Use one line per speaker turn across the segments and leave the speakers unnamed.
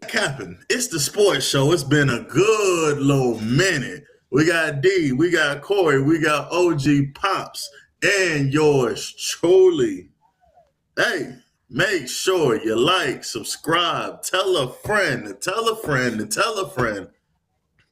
Capping. It's the sports show. It's been a good little minute. We got D, we got Corey, we got OG Pops, and yours truly. Hey, make sure you like, subscribe, tell a friend, to tell a friend, to tell a friend.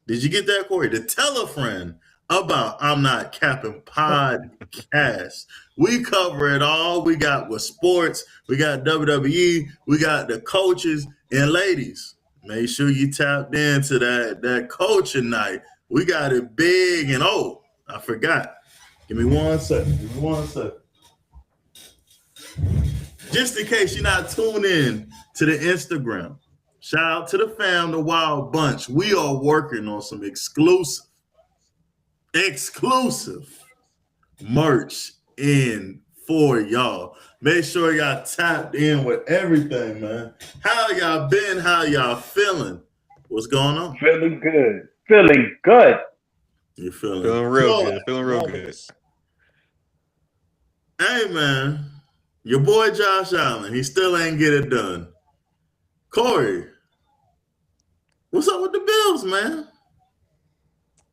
Did you get that, Corey? To tell a friend about I'm Not Capping podcast. We cover it all. We got with sports, we got WWE, we got the coaches, and ladies, make sure you tapped into that coaching night. We got it big and I forgot. Give me 1 second. Give me 1 second. Just in case you're not tuned in to the Instagram, shout out to the fam, the Wild Bunch. We are working on some exclusive merch in for y'all. Make sure y'all tapped in with everything, man. How y'all been? How y'all feeling? What's going on?
Feeling good. Feeling good.
You feeling
Feeling real good. Feeling real good.
Hey, man. Your boy Josh Allen, he still ain't get it done. Corey, what's up with the Bills, man?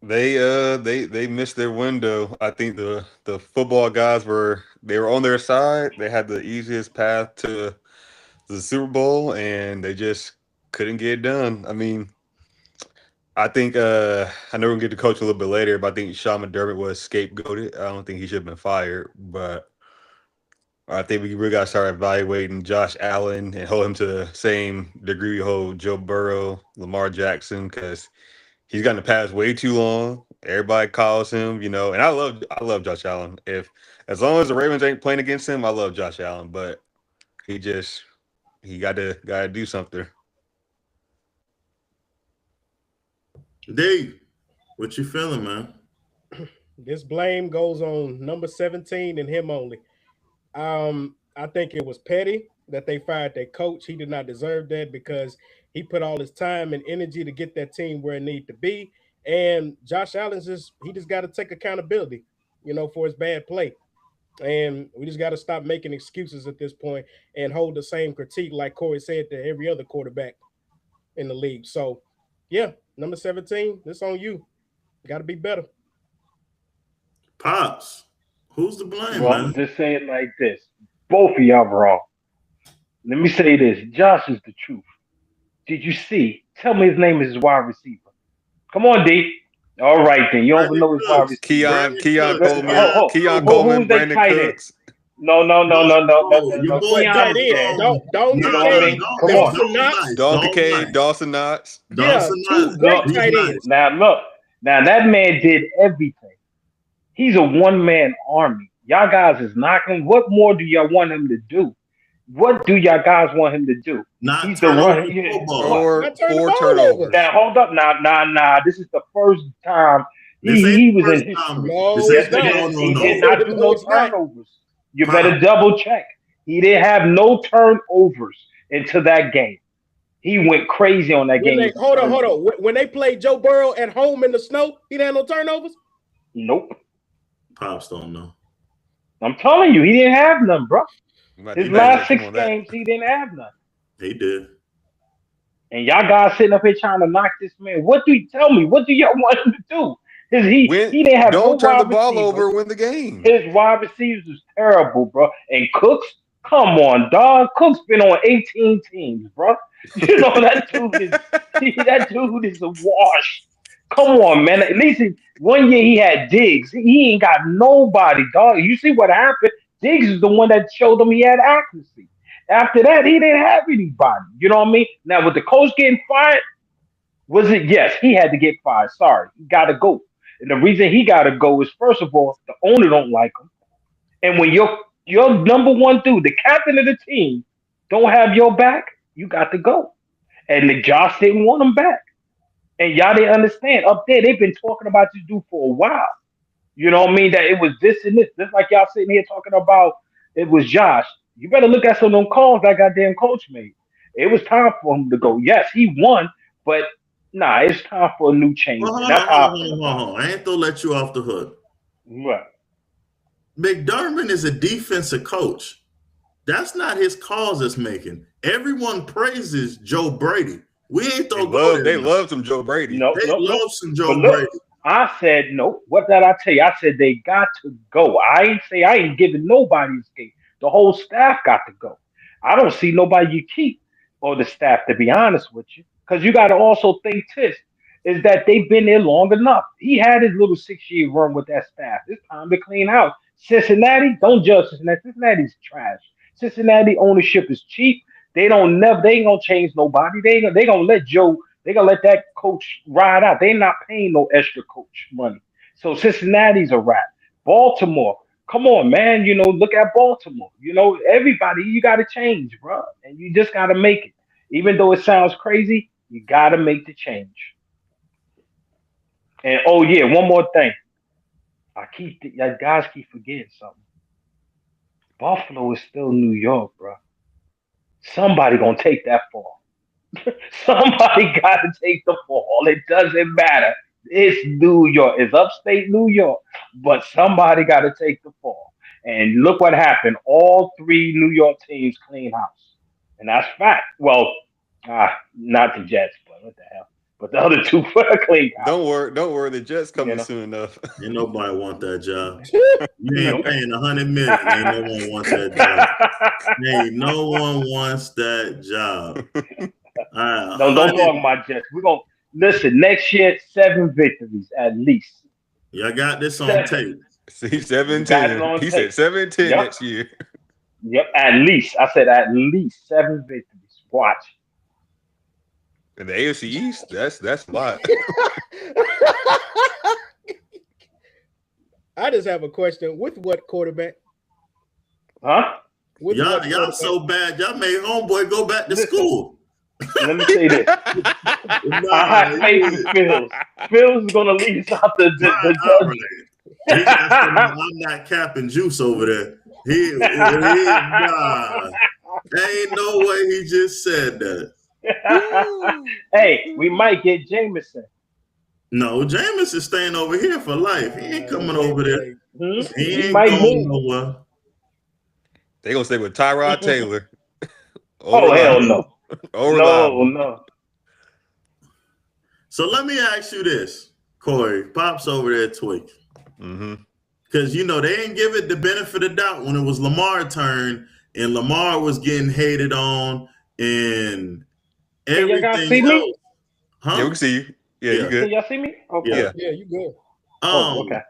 They missed their window. I think the football guys were on their side. They had the easiest path to the Super Bowl, and they just couldn't get it done. I mean, I think I know we're gonna get to coach a little bit later, but I think Sean McDermott was scapegoated. I don't think he should have been fired, but I think we really got to start evaluating Josh Allen and hold him to the same degree we hold Joe Burrow, Lamar Jackson, because he's gotten the pass way too long. Everybody calls him, and I love Josh Allen. As long as the Ravens ain't playing against him, I love Josh Allen. But he got to do something.
Dave, what you feeling, man?
This blame goes on number 17 and him only. I think it was petty that they fired their coach. He did not deserve that because he put all his time and energy to get that team where it needed to be. And Josh Allen's just got to take accountability, for his bad play. And we just got to stop making excuses at this point and hold the same critique, like Corey said, to every other quarterback in the league. So, yeah, number 17, this on you. Got to be better.
Pops, who's to blame,
Well,
man?
I'm just saying like this. Both of y'all wrong. Let me say this. Josh is the truth. Did you see? Tell me his name is his wide receiver. Come on, D. All right, then. You don't even
Brandon
know his wide
Cooks.
receiver.
Keon
Cooks.
Coleman, Keon
Who's
Coleman,
they
Brandon
tight end?
Cooks.
No.
Your boy
Keon is
Tight
there.
end. Don't
You
get
know what I
K.
mean? Come on.
Dawson Knox.
Don
Dalton
Kincaid,
Nice.
Dawson Knox.
Yeah,
Dawson
two
Knox.
great
He's
tight
nice.
ends.
Now look. Now that man did everything. He's a one-man army. Y'all guys is knocking. What more do y'all want him to do? What do y'all guys want him to do?
Not
He's the
turn over
run.
the
Yeah,
football.
what?
Four
Not turn the
four
ball
turnovers.
over.
Now hold up. Nah. This is the first time
This ain't
he
the
was
first
in
time.
history.
No,
This
Yes,
it's
ain't
it
not.
is. He
no.
did not do
No,
no
it's not.
turnovers. You better
Pop.
double check. He didn't have no turnovers into that game. He went crazy on that
When
game
they
with the
hold on.
turnovers.
When they played Joe Burrow at home in the snow, he didn't have no turnovers.
Nope.
Pops don't know.
I'm telling you, he didn't have none, bro.
You might
His
check
last
him
six
on that.
games, he didn't have none.
He did.
And y'all guys sitting up here trying to knock this man. What do you tell me? What do y'all want him to do? Cause he didn't have no
Don't turn the
wide
ball
receivers.
over, win the game.
His wide receivers was terrible, bro. And Cooks, come on, dog. Cooks been on 18 teams, bro. You know that dude is a wash. Come on, man. At least 1 year he had Diggs. He ain't got nobody, dog. You see what happened? Diggs is the one that showed him he had accuracy. After that, he didn't have anybody. You know what I mean? Now with the coach getting fired, was it? Yes, he had to get fired. Sorry, he got to go. And the reason he got to go is first of all, the owner don't like him, and when your number one dude, the captain of the team, don't have your back, you got to go. And the Josh didn't want him back, and y'all didn't understand. Up there, they've been talking about this dude for a while. You know what I mean? That it was this and this, just like y'all sitting here talking about it was Josh. You better look at some of them calls that goddamn coach made. It was time for him to go. Yes, he won, but nah, it's time for a new change.
Well,
And
hold
that's
on,
how
hold
I
on,
feel
hold on,
about
hold on. I ain't gonna let you off the hook.
it. Right.
McDermott is a defensive coach. That's not his cause that's making. Everyone praises Joe Brady. We ain't
They
throw Gold
they
in there.
love some Joe Brady.
No,
They
no, no.
love some
But
Joe
look,
Brady.
I said no. What did I tell you? I said they got to go. I ain't giving nobody escape. The whole staff got to go. I don't see nobody you keep or the staff, to be honest with you. Because you got to also think this is that they've been there long enough. He had his little 6 year run with that staff. It's time to clean house. Cincinnati, don't judge Cincinnati. Cincinnati's trash. Cincinnati ownership is cheap. They ain't gonna change nobody. They gonna let Joe they gonna let that coach ride out. They're not paying no extra coach money. So Cincinnati's a wrap. Baltimore, come on, man. Look at Baltimore. Everybody, you got to change, bro, and you just got to make it. Even though it sounds crazy, you got to make the change. And oh yeah, one more thing. Guys keep forgetting something. Buffalo is still New York, bro. Somebody gonna take that fall. Somebody got to take the fall. It doesn't matter. It's New York. It's upstate New York. But somebody got to take the fall. And look what happened. All three New York teams clean house. And that's fact. Well, not the Jets, but what the hell? But the other two clean house.
Don't worry. The Jets
You
coming
know?
soon enough.
Ain't nobody want that job. You ain't
Nope.
paying $100 million. Ain't no one want that job. Ain't no one wants that job. All right,
Don't
100.
talk about Jets. We're gonna listen next year, 7 victories at least.
Y'all got this on
7.
tape.
See,
We got it
7-10.
on
He
tape.
said 7-10
Yep.
next year.
Yep, at least. I said at least 7 victories. Watch.
In the AFC East, that's a lot.
I just have a question. With what quarterback?
Huh?
With
Y'all
what quarterback?
so bad. Y'all made homeboy go back to
Listen.
school.
Let me say this. I have faith in Phils. Phils is gonna lead us out the
All right.
judge.
He got some I'm not capping juice over there. Nah. Ain't no way he just said that.
Hey, we might get Jameson.
No, Jameis is staying over here for life. He ain't coming over there. He
He
ain't
might
going
move.
nowhere.
They gonna stay with Tyrod Taylor.
Oh hell no.
Reliable.
No.
So let me ask you this, Corey. Pop's over there tweaking.
Mm-hmm.
Because, they didn't give it the benefit of doubt when it was Lamar's turn and Lamar was getting hated on and
Can y'all guys see
everything
me?
else. Huh?
Yeah, we can see you. Yeah, you
Yeah.
Can
good.
y'all see me? Okay.
Yeah.
Yeah, you good.
Okay.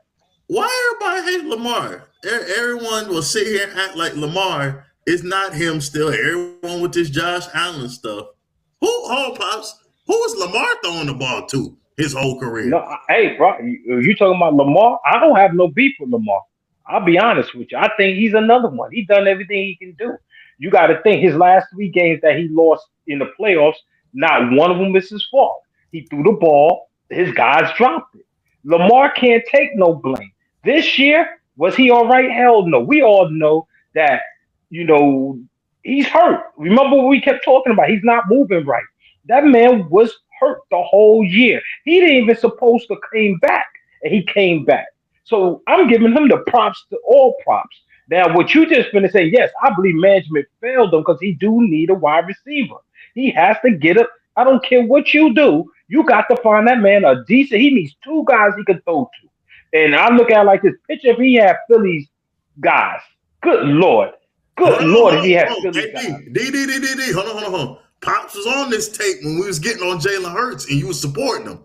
Why everybody hate Lamar? Everyone will sit here and act like Lamar is not him still. Everyone with this Josh Allen stuff. Pops, who is Lamar throwing the ball to his whole
No,
career?
hey, bro, you talking about Lamar? I don't have no beef with Lamar. I'll be honest with you. I think he's another one. He's done everything he can do. You got to think his last 3 games that he lost in the playoffs, not one of them is his fault. He threw the ball, his guys dropped it. Lamar can't take no blame. This year, was he all right? Hell no. We all know that, you know, he's hurt. Remember what we kept talking about? He's not moving right. That man was hurt the whole year. He didn't even supposed to came back, and he came back. So I'm giving him the props to all props. Now, what you just gonna say, yes, I believe management failed him because he do need a wide receiver. He has to get up. I don't care what you do. You got to find that man a decent. He needs 2 guys he can throw to. And I look at it like this picture if he had Phillies guys. Good Lord.
Hold
Good
on,
Lord,
hold
if he
on,
had
hold on.
Phillies
Hey,
guys.
D. Hold on. Pops was on this tape when we was getting on Jalen Hurts and you was supporting him.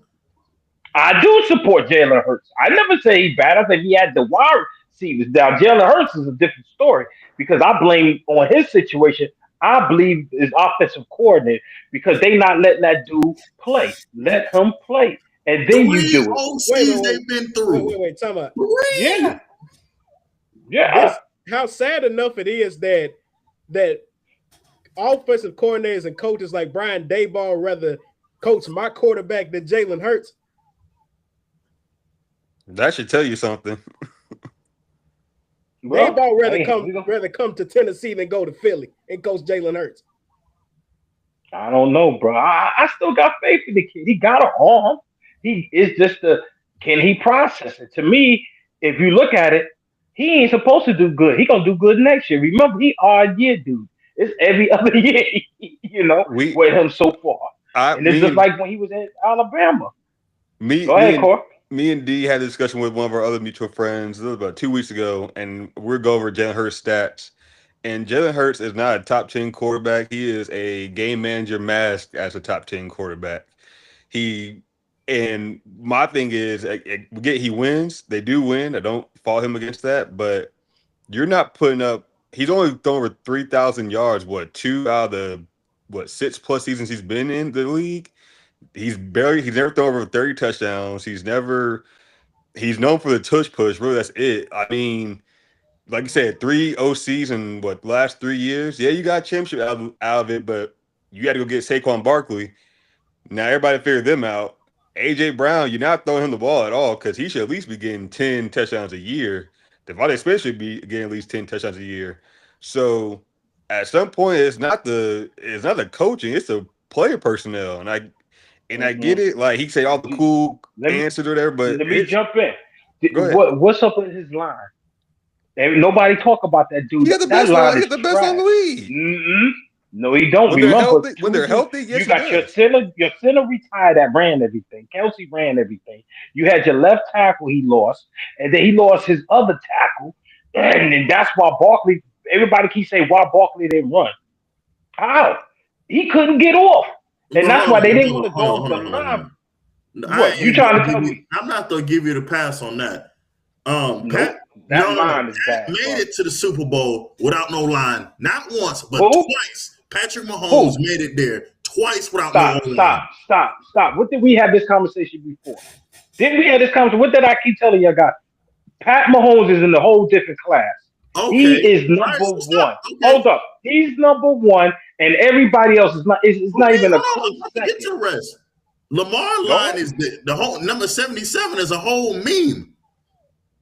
I do support Jalen Hurts. I never say he's bad. I say he had the wide receivers. Now Jalen Hurts is a different story because I blame on his situation. I believe his offensive coordinator because they not letting that dude play. Let him play, and then you
3
do it.
Wait,
OCs they've been
wait,
through.
wait, wait. Time out.
3.
Yeah, yeah.
This how sad enough it is that offensive coordinators and coaches like Brian Daboll rather coach my quarterback than Jalen Hurts.
That should tell you something.
Bro,
Daboll
hey,
rather come to Tennessee than go to Philly and coach Jalen Hurts.
I don't know, bro. I still got faith in the kid. He got an arm. He is just a can he process it? To me, if you look at it, he ain't supposed to do good. He gonna do good next year. Remember, he odd year dude. It's every other year,
We
with him so far. And it's just like when he was at Alabama. Go ahead, Cor.
Me and D had a discussion with one of our other mutual friends. It was about 2 weeks ago, and we're going over Jalen Hurts stats. And Jalen Hurts is not a top 10 quarterback. He is a game manager masked as a top 10 quarterback. And my thing is, he wins. They do win. I don't fault him against that, but you're not putting up. He's only thrown over 3,000 yards. What, 2 out of the 6+ seasons he's been in the league? He's never thrown over 30 touchdowns. He's known for the tush push. Really, that's it. I mean, like you said, 3 OCs in last 3 years. Yeah, you got a championship out of it, but you got to go get Saquon Barkley. Now everybody figured them out. AJ Brown, you're not throwing him the ball at all because he should at least be getting 10 touchdowns a year. Devontae Smith should be getting at least 10 touchdowns a year. So at some point, it's not the coaching, it's the player personnel. And I get it. Like he say all the cool answers or whatever, but
let me jump in.
Go ahead.
What's up with his line? Nobody talk about that dude.
He got the best line. He's the best line in the league.
Mm-hmm. No, he don't.
When they're healthy, yes,
you got your center retired that ran everything. Kelsey ran everything. You had your left tackle he lost, and then he lost his other tackle, and then that's why Barkley. Everybody keeps saying why Barkley didn't run. How? He couldn't get off, and that's why they didn't want to go off the line. What you trying to tell me?
I'm not gonna give you the pass on that.
That line is bad.
Made it to the Super Bowl without no line, not once but twice. Patrick Mahomes made it there twice without no line.
Stop. What did we have this conversation before? Didn't we have this conversation? What did I keep telling you guys? Pat Mahomes is in a whole different class. Okay. He is number one. Okay. Hold up. He's number one, and everybody else is not. It's not even a close second.
Get your rest. Lamar line is the whole number 77 is a whole meme.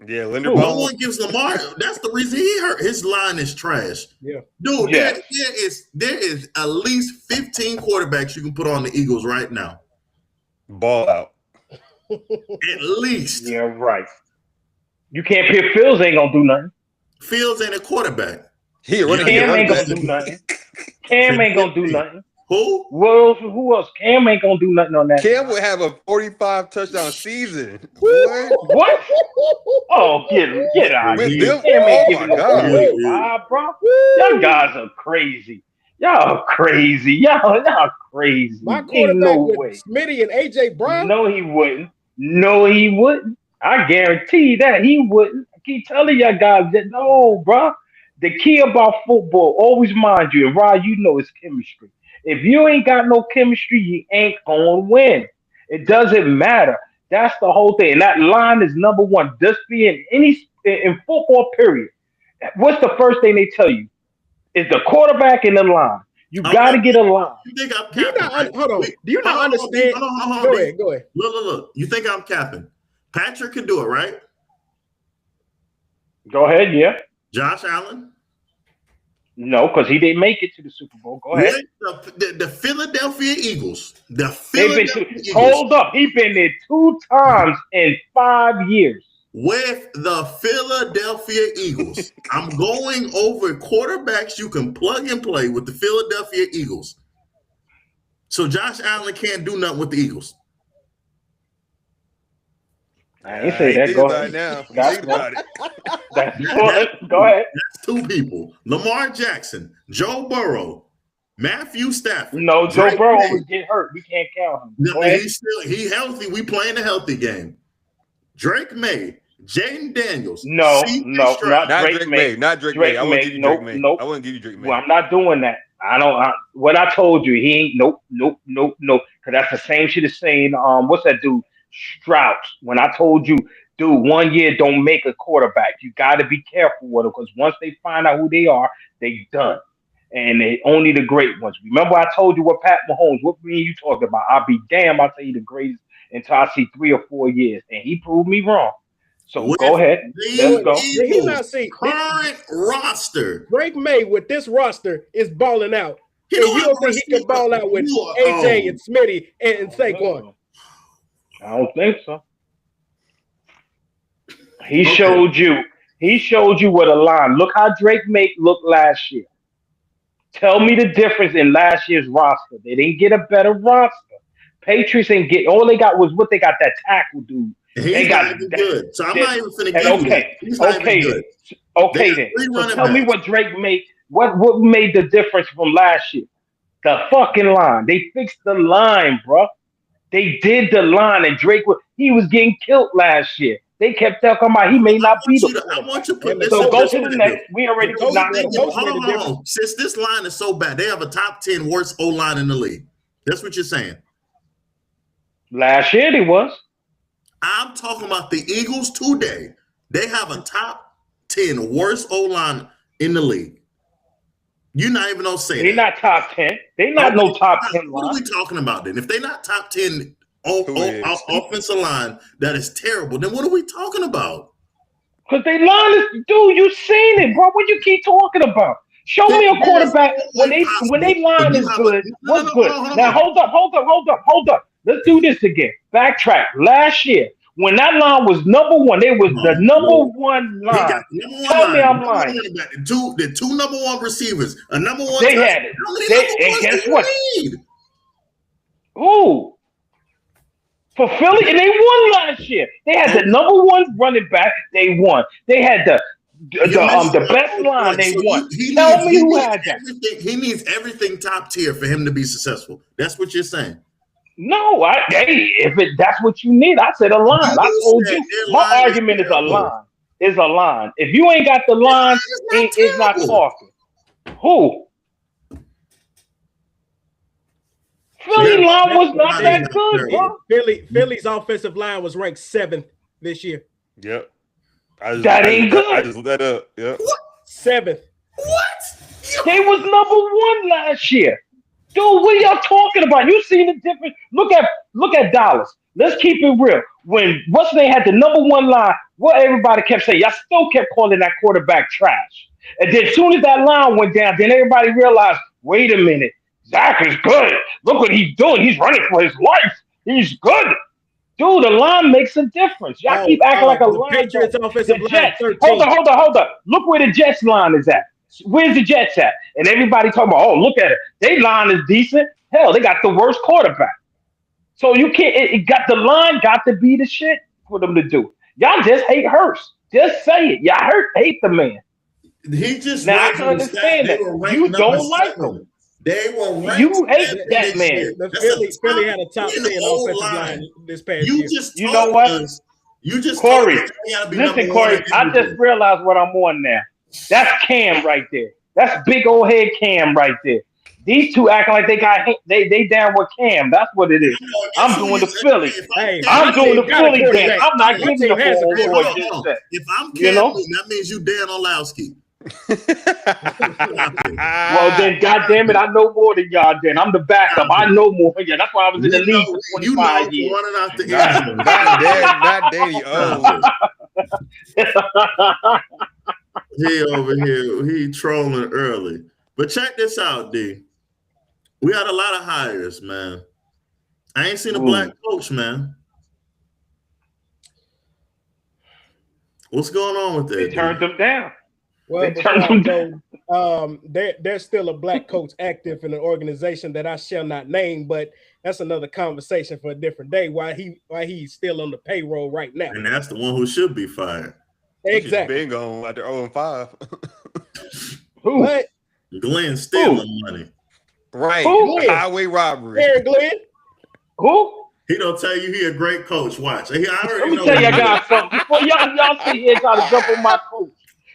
Yeah,
no one gives Lamar. That's the reason he hurt. His line is trash.
Yeah,
dude. Yeah. There is at least 15 quarterbacks you can put on the Eagles right now.
Ball out.
At least.
Yeah, right. You can't pick Fields. Ain't gonna do nothing.
Fields ain't a quarterback.
Cam ain't gonna do nothing. Cam ain't gonna do nothing.
Who?
Who else? Cam ain't gonna do nothing on that.
Cam would have a 45 touchdown season.
What? Oh, get out of here. Cam ain't giving no 45, bro. Y'all guys are crazy. Y'all crazy. Y'all crazy.
My quarterback with Smitty and AJ Brown?
No, he wouldn't. I guarantee that he wouldn't. I keep telling y'all guys that no, bro. The key about football, always mind you, and Rod, you know it's chemistry. If you ain't got no chemistry, you ain't gonna win. It doesn't matter. That's the whole thing. And that line is number one. Just be in football, period. What's the first thing they tell you? Is the quarterback in the line. You got to get a line.
You think I'm capping?
Hold on. Do you not understand? Go ahead.
Look. You think I'm capping? Patrick can do it, right?
Go ahead, yeah.
Josh Allen?
No, because he didn't make it to the Super Bowl. Go ahead.
The Philadelphia Eagles.
Hold up. He's been there 2 times in 5 years.
With the Philadelphia Eagles. I'm going over quarterbacks you can plug and play with the Philadelphia Eagles. So Josh Allen can't do nothing with the Eagles.
I ain't say that. Go ahead.
Think about it.
Go ahead.
That's 2 people. Lamar Jackson, Joe Burrow, Matthew Stafford.
No, Joe Burrow would get hurt. We can't count him.
No, he's healthy. We playing a healthy game. Drake May, Jaden Daniels.
No, not Drake May.
Not Drake May. I wouldn't give you Drake May.
Nope.
I wouldn't give you Drake May.
Well, I'm not doing that. What I told you, he ain't. Nope. Because that's the same shit as saying, what's that dude? Strauss. When I told you, dude, 1 year don't make a quarterback. You got to be careful with them because once they find out who they are, they done. And they only the great ones. Remember, I told you what Pat Mahomes. What me and you talked about? I'll be damned. I'll tell you the greatest until I see 3 or 4 years, and he proved me wrong. So go ahead. Let's go.
He not see
current roster.
Drake May with this roster is balling out. You don't think he can ball out with AJ and Smitty and Saquon?
I don't think so. He showed you what a line. Look how Drake May looked last year. Tell me the difference in last year's roster. They didn't get a better roster. Patriots ain't get all they got was what they got that tackle dude.
And
They
he's
got
not even
that.
good. So I'm not even finna
And
give you that. He's not even good. They got
Then.
three
So
running
tell me
backs.
what Drake made. What made the difference from last year? The fucking line. They fixed the line, bro. They did the line, and Drake was getting killed last year. They kept talking about he may not be the
I
quarterback.
want you to put
And the
this
So
in
go
coach,
to the
perspective.
next. We already
The coach,
not.
yeah, the
hold
coach
on,
made a
hold
difference.
on. Since this line is so bad, they have a top 10 worst O line in the league. That's what you're saying.
Last year they was.
I'm talking about the Eagles today. They have a top 10 worst O line in the league. You're not even gonna say
They
that.
not top 10. They
Oh,
not no top 10
what are
line.
we talking about then? If they're not top 10
Who is?
offensive line that is terrible, then what are we talking about?
Because they line is, dude, you seen it, bro. What you keep talking about? Show me a quarterback when they
But
line
you
is
have
good.
no,
What's good?
hold
Now
on.
hold up. Let's do this again. Backtrack. Last year, when that line was number one, they was the number one
He
line.
got the number one
Tell me
line,
I'm
number one
lying.
running back, the two number one receivers, a number one
They
tight
had
end.
it.
How many number
And
ones
guess
do
what?
you need?
Who? For Philly, and they won last year. They had the number one running back. They won. They had
You're missing
the
my
best
whole
line.
point.
They
So
won. Tell me
he
who
needs
had that.
everything. He needs everything top tier for him to be successful. That's what you're saying.
No, that's what you need, I said a line. I
You
told
said
you
their
my
line is
argument is a
terrible.
line. Is a line. If you ain't got the
Their
line,
line is
it's
not
not
terrible.
talking. Who?
Their
Philly line was not
line is
that
not
good,
terrible.
bro.
Philly's offensive line was ranked 7th this year.
Yep.
That ain't
I
good.
just looked that up. Yep.
What?
7th.
What?
They was number one last year. Dude, what are y'all talking about? You see the difference? Look at Dallas. Let's keep it real. When what's they had the number one line, what everybody kept saying, y'all still kept calling that quarterback trash. And then as soon as that line went down, then everybody realized, wait a minute, Zach is good. Look what he's doing. He's running for his life. He's good. Dude, the line makes a difference. Y'all keep acting like a
The
line
Patriots
don't.
offensive
The
line
Jets.
13th.
Hold up. Look where the Jets line is at. Where's the Jets at? And everybody talking about, oh, look at it. They line is decent. Hell, they got the worst quarterback. So you can't. It got the line. Got to be the shit for them to do. Y'all just hate Hurst. Just say it. Y'all hate the man.
He just
Now I
read
can
you the stat.
understand
They
that
were ranked
you
number
don't like him.
7. They were ranked
You hate
7
that
this
man.
year.
The
That's a
Philly
top
had a top
10
10 offensive
line.
line this past
You
year.
just
You know
told
what?
us. You just told
Corey,
us they gotta be
listen,
number one
Corey,
in
I just
everything.
realized what I'm on now. That's Cam right there. That's big old head Cam right there. These two acting like they down with Cam. That's what it is. I'm doing the Philly.
Hey,
I'm
my
doing
team
the
got a
Philly dance.
quarterback.
I'm not
My
giving
team
up
has a
on what
quarterback.
just said.
If I'm
You
Cam
know?
Newton, that means you Dan Orlowski.
Well, then, goddamn it, I know more than y'all. Then I'm the backup. I know more than y'all. That's why I was in the league for
You
25
know
years.
running out the
not,
end zone.
not dead, not Danny O.
He over here, he trolling early. But check this out, D. We had a lot of hires, man. I ain't seen a black coach, man. What's going on with that?
They turned them down.
Well,
They
before
turned
I
them
go, there's still a black coach active in an organization that I shall not name, but that's another conversation for a different day. Why he's still on the payroll right now?
And that's the one who should be fired.
Exactly.
Been gone after 0-5.
Who?
But
Glenn stealing money.
Right.
Who?
Highway robbery.
Aaron Glenn,
Who?
He don't tell you he a great coach. Watch. I
Let
already
me
know
tell
what
y'all
he
guys something. Before y'all sit here and try to jump on my coach,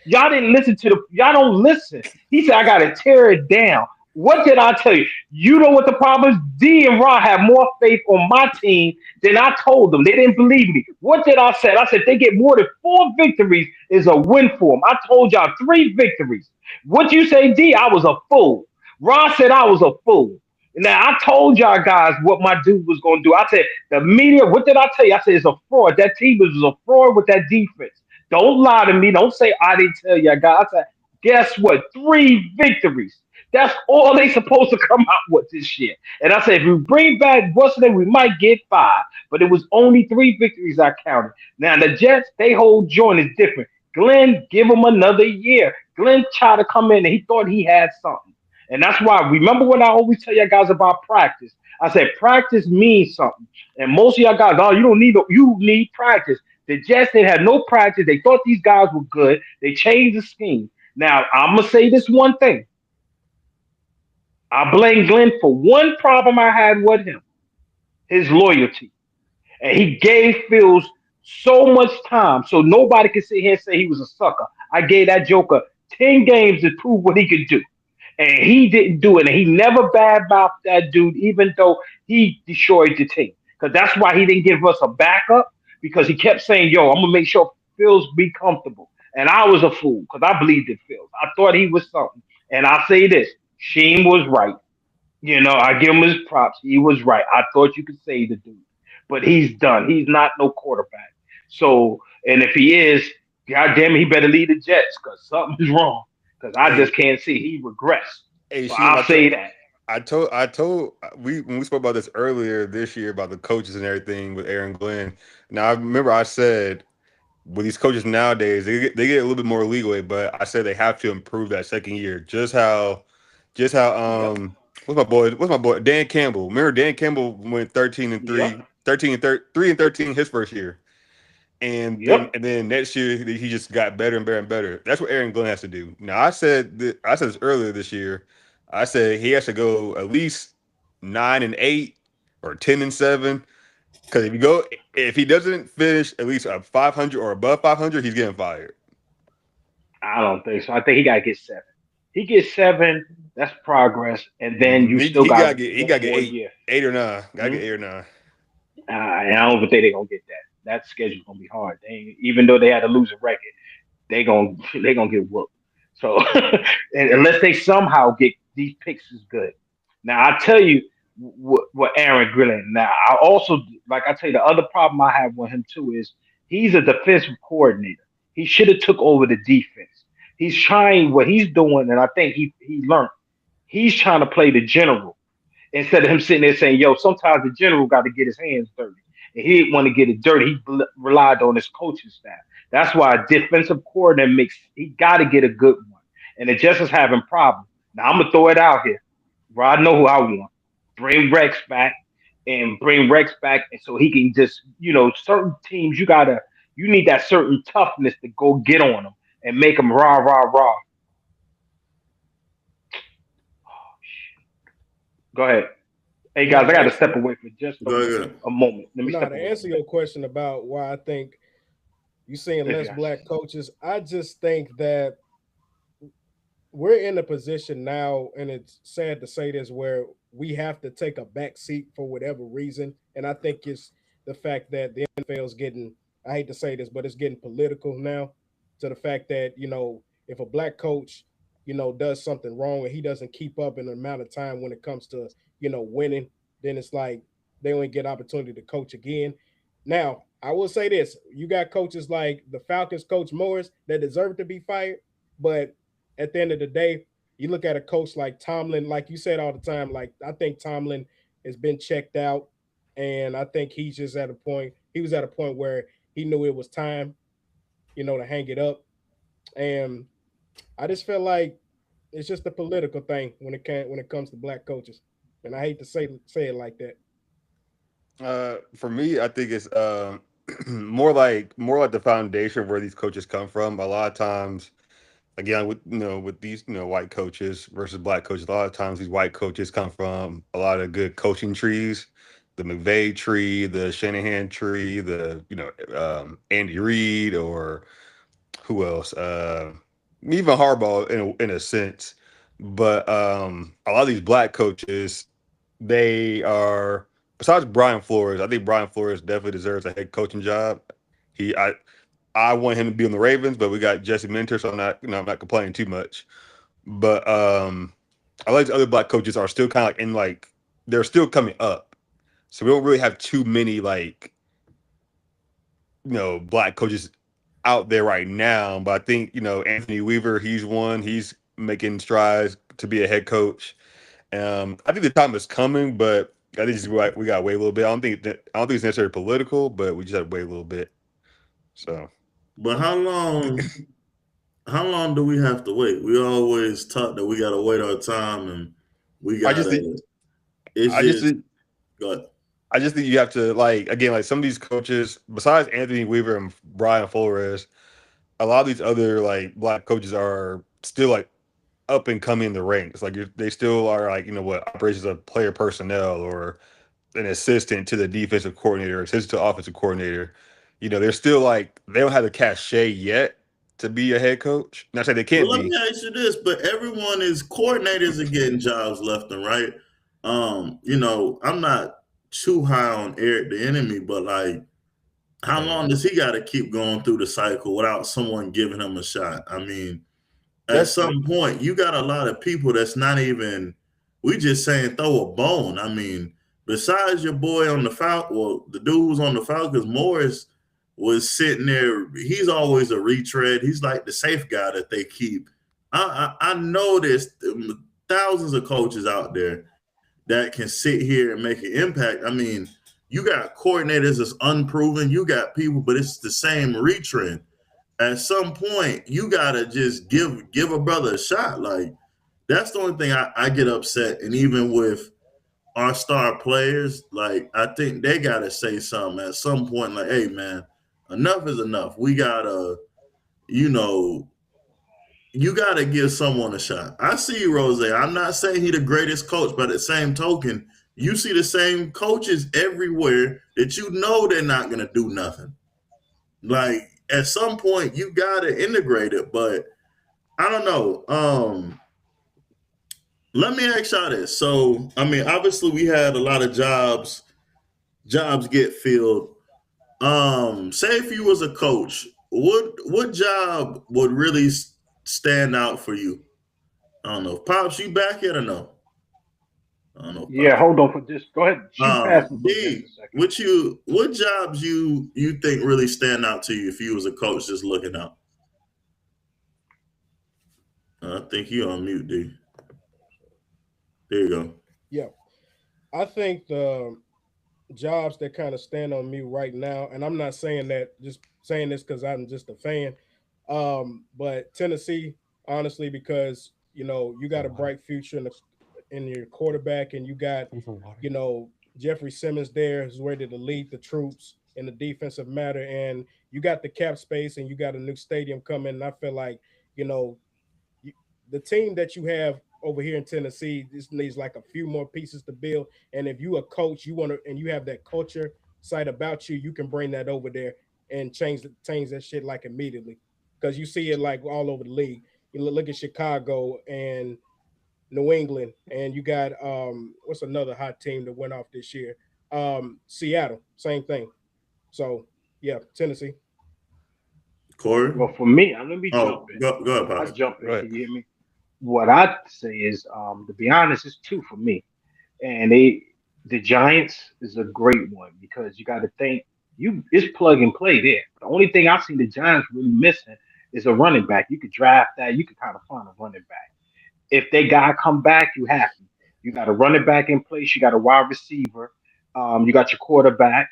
y'all didn't listen to y'all don't listen. He said I gotta tear it down. What did I tell you? You know what the problem is? D and Ra have more faith on my team than I told them. They didn't believe me. What did I say? I said they get more than 4 victories is a win for them. I told y'all 3 victories. What you say, D? I was a fool. Ra said I was a fool. Now I told y'all guys what my dude was gonna do. I said the media. What did I tell you? I said it's a fraud. That team was a fraud with that defense. Don't lie to me. Don't say I didn't tell you guys. I said, guess what? 3 victories. That's all they supposed to come out with this year. And I said, if we bring back Washington, we might get 5. But it was only 3 victories I counted. Now the Jets, they whole joint is different. Glenn, give him another year. Glenn tried to come in and he thought he had something. And that's why, remember what I always tell you guys about practice? I said practice means something. And most of y'all guys, oh, you need practice. The Jets, they had no practice. They thought these guys were good. They changed the scheme. Now, I'm going to say this one thing. I blame Glenn for one problem I had with him, his loyalty. And he gave Fields so much time so nobody could sit here and say he was a sucker. I gave that Joker 10 games to prove what he could do. And he didn't do it. And he never badmouthed that dude, even though he destroyed the team. Because that's why he didn't give us a backup, because he kept saying, yo, I'm going to make sure Fields be comfortable. And I was a fool because I believed in Fields. I thought he was something. And I say this, Sheen was right. I give him his props. He was right. I thought you could save the dude, but he's done. He's not no quarterback. So, and if he is, God damn it, he better lead the Jets because something's wrong. Because I
Hey,
just can't see he regressed.
hey,
So
Sheem,
I'll say that.
we when we spoke about this earlier this year about the coaches and everything with Aaron Glenn. Now I remember I said with these coaches nowadays, they get a little bit more leeway, but I said they have to improve that second year. Just how
Yep.
what's my boy Dan Campbell. Remember Dan Campbell went 13 and
Yep.
3, 13 and 3 and 13 his first year. And
Yep.
then next year he just got better and better and better. That's what Aaron Glenn has to do. Now I said this earlier this year. I said he has to go at least 9-8 or 10-7. Because if he doesn't finish at least a 500 or above 500, he's getting fired.
I don't think so. I think he got to get 7. He gets 7. That's progress. And then you
He,
still
he
got
gotta get he
one
gotta get
more
eight,
year.
8 or 9. Gotta
Hmm?
get 8 or 9.
And I don't think they're going to get that. That schedule's going to be hard. Even though they had a losing record, they gonna get whooped. So unless they somehow get these picks is good. Now I tell you what Aaron Grilling. Now I also, like I tell you, the other problem I have with him too is he's a defensive coordinator. He should have took over the defense. He's trying what he's doing, and I think he learned. He's trying to play the general instead of him sitting there saying, "Yo, sometimes the general got to get his hands dirty," and he didn't want to get it dirty. Relied on his coaching staff. That's why a defensive coordinator he got to get a good one, and the Jets is having problems. Now I'm gonna throw it out here, bro. I know who I want. Bring Rex back, and so he can just, certain teams you need that certain toughness to go get on them and make them rah rah rah. Go ahead. Hey
You know,
guys, I
to
got to
answer,
step away for just
Go ahead.
a moment. Let me
to
step away
answer
for a
your
minute.
question about why I think you seeing
Thank you
less
guys.
black coaches, I just think that we're in a position now, and it's sad to say this, where we have to take a back seat for whatever reason. And I think it's the fact that the NFL is getting, I hate to say this, but it's getting political now, to the fact that, if a black coach, does something wrong and he doesn't keep up in the amount of time when it comes to, winning, then it's like they only get opportunity to coach again. Now, I will say this: you got coaches like the Falcons coach Morris that deserve to be fired, but at the end of the day, you look at a coach like Tomlin, like you said all the time, like I think Tomlin has been checked out. And I think he was at a point where he knew it was time, to hang it up. And I just feel like it's just a political thing when it comes to black coaches. And I hate to say it like that.
For me, I think it's more like the foundation where these coaches come from. A lot of times, again, with these white coaches versus black coaches, a lot of times these white coaches come from a lot of good coaching trees, the McVay tree, the Shanahan tree, the Andy Reid, or who else? Even Harbaugh in a sense. But a lot of these black coaches, they are, besides Brian Flores. I think Brian Flores definitely deserves a head coaching job. He I want him to be on the Ravens, but we got Jesse Minter, so I'm not complaining too much. But I like the other black coaches are still kind of like they're still coming up. So we don't really have too many black coaches out there right now. But I think Anthony Weaver, he's one. He's making strides to be a head coach. I think the time is coming, but I think we got to wait a little bit. I don't think it's necessarily political, but we just have to wait a little bit. So
But how long do we have to wait? We always talk that we gotta wait our time and we
I just think
gotta. It's
I just
just
think
good.
I just think you have to like again like some of these coaches besides Anthony Weaver and Brian Flores, a lot of these other like black coaches are still like up and coming in the ranks. Like they still are like what operations of player personnel or an assistant to the defensive coordinator, assistant to offensive coordinator. They're still like they don't have the cachet yet to be a head coach. Not saying they
But
can't
let me
be.
ask you this: but everyone is coordinators are getting jobs left and right. I'm not too high on Eric the enemy, but like, how
Uh,
long does he got to keep going through the cycle without someone giving him a shot? I mean, at
that's
some point, you got a lot of people that's not even. We just saying throw a bone. I mean, besides your boy on the Falcons, well, the dude who's on the Falcons, Morris was sitting there. He's always a retread. He's like the safe guy that they keep. I know there's thousands of coaches out there that can sit here and make an impact. I mean, you got coordinators that's unproven. You got people, but it's the same retread. At some point, you gotta just give a brother a shot. Like that's the only thing I get upset. And even with our star players, like I think they gotta say something at some point. Like, hey man, enough is enough. We gotta, you know, you gotta give someone a shot. I see you, Rose. I'm not saying he the greatest coach, but at the same token, you see the same coaches everywhere that you know they're not gonna do nothing. Like at some point, you gotta integrate it, but I don't know. Let me ask y'all this. So, I mean, obviously, we had a lot of jobs get filled. Say if you was a coach, what job would really stand out for you? I don't know. Pops, you back yet or no? I don't know,
Yeah,
Pops.
hold on for just go ahead. Shoot past me for just a
D,
second.
what jobs you think really stand out to you if you was a coach just looking out? I think you on mute, D. There you go.
Yeah, I think the jobs that kind of stand on me right now, and I'm not saying that just saying this because I'm just a fan, but Tennessee, honestly, because you got a bright future in your quarterback, and you got you know Jeffrey Simmons there who's ready to lead the troops in the defensive matter, and you got the cap space, and you got a new stadium coming. And I feel like you know you, the team that you have over here in Tennessee just needs like a few more pieces to build. And if you a coach, you want to, and you have that culture side about you, you can bring that over there and change that shit like immediately. Because you see it like all over the league. You look at Chicago and New England, and you got what's another hot team that went off this year? Seattle, same thing. So yeah, Tennessee.
Corey?
Well, for me, let me jump
Oh,
in.
go ahead,
I
Pops.
jump in.
right.
Can you hear me? What I say is, to be honest, it's two for me. And the Giants is a great one because you got to think you it's plug and play there. The only thing I see the Giants really missing is a running back. You could draft that. You could kind of find a running back. If they guy come back, you happy. You got a running back in place. You got a wide receiver. You got your quarterback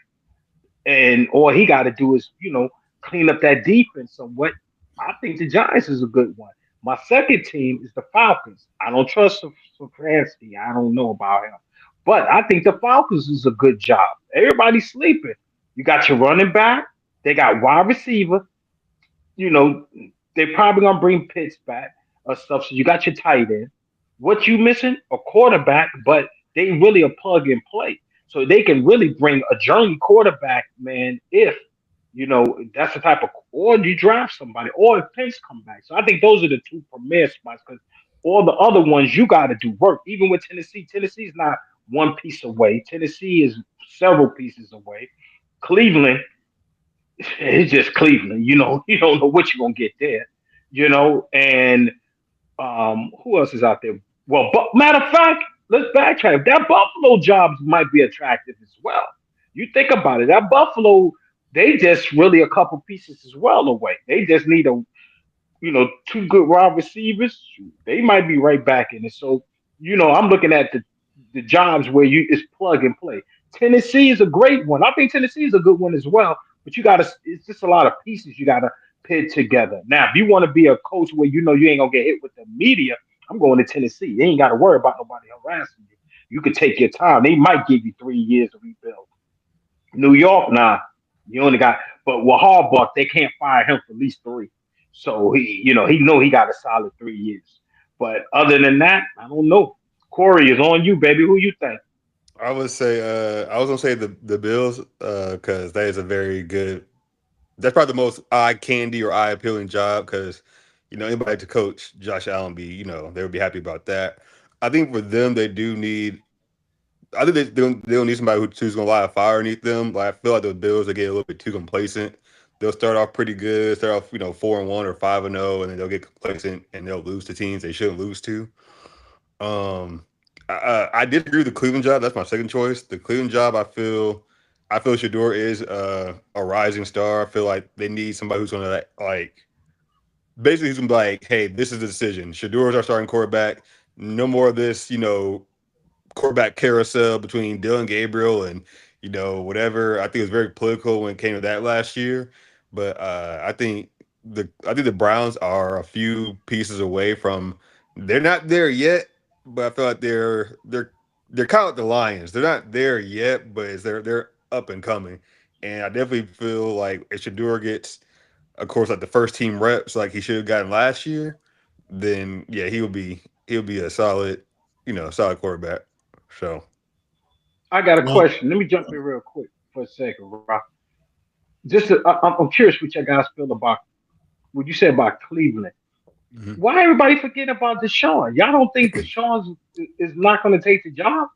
and all he got to do is clean up that defense somewhat. I think the Giants is a good one. My second team is the Falcons. I don't trust Stefanski. I don't know about him, but I think the Falcons is a good job. Everybody's sleeping. You got your running back. They got wide receiver. You know, they probably gonna bring Pitts back or stuff. So you got your tight end. What you missing? A quarterback, but they really a plug and play. So they can really bring a journey quarterback, man, if that's the type of or you draft somebody or if Pitts come back. So I think those are the two premier spots because all the other ones you gotta do work. Even with Tennessee, Tennessee's not one piece away. Tennessee is several pieces away. Cleveland, it's just Cleveland. You don't know what you're gonna get there. And who else is out there? Well, but matter of fact, let's backtrack. That Buffalo jobs might be attractive as well. You think about it. That Buffalo, they just really a couple pieces as well away. They just need two good wide receivers. They might be right back in it. So, I'm looking at the jobs where you it's plug and play. Tennessee is a great one. I think Tennessee is a good one as well. But you got to. It's just a lot of pieces you got to pit together. Now, if you want to be a coach where you know you ain't gonna get hit with the media, I'm going to Tennessee. You ain't got to worry about nobody harassing you. You can take your time. They might give you 3 years to rebuild. New York, nah, you only got. But with Harbaugh, they can't fire him for at least three. So he know he got a solid 3 years. But other than that, I don't know. Corey is on you, baby. Who you think?
I would say I was gonna say the Bills because that is a very good. That's probably the most eye candy or eye appealing job because anybody to coach Josh Allen they would be happy about that. I think for them they do need. I think they'll need somebody who's gonna light a fire underneath them. Like I feel like the Bills they get a little bit too complacent. They'll start off pretty good, start off 4-1 or 5-0, and then they'll get complacent and they'll lose to teams they shouldn't lose to. Um, I did agree with the Cleveland job. That's my second choice. The Cleveland job, I feel Shador is a rising star. I feel like they need somebody who's gonna basically who's gonna be like, hey, this is the decision. Shador is our starting quarterback. No more of this, quarterback carousel between Dylan Gabriel and whatever. I think it was very political when it came to that last year. But I think the Browns are a few pieces away from. They're not there yet, but I feel like they're kind of like the Lions. They're not there yet, but they're up and coming. And I definitely feel like if Shador gets, of course, like the first team reps like he should have gotten last year, then yeah, he'll be a solid quarterback. So
I got a
Well,
question. Let me jump in real quick for a second, Rob. I'm curious what you guys feel about what you said about Cleveland.
mhm.
Why everybody forget about Deshaun? Y'all don't think Deshaun is not going to take the job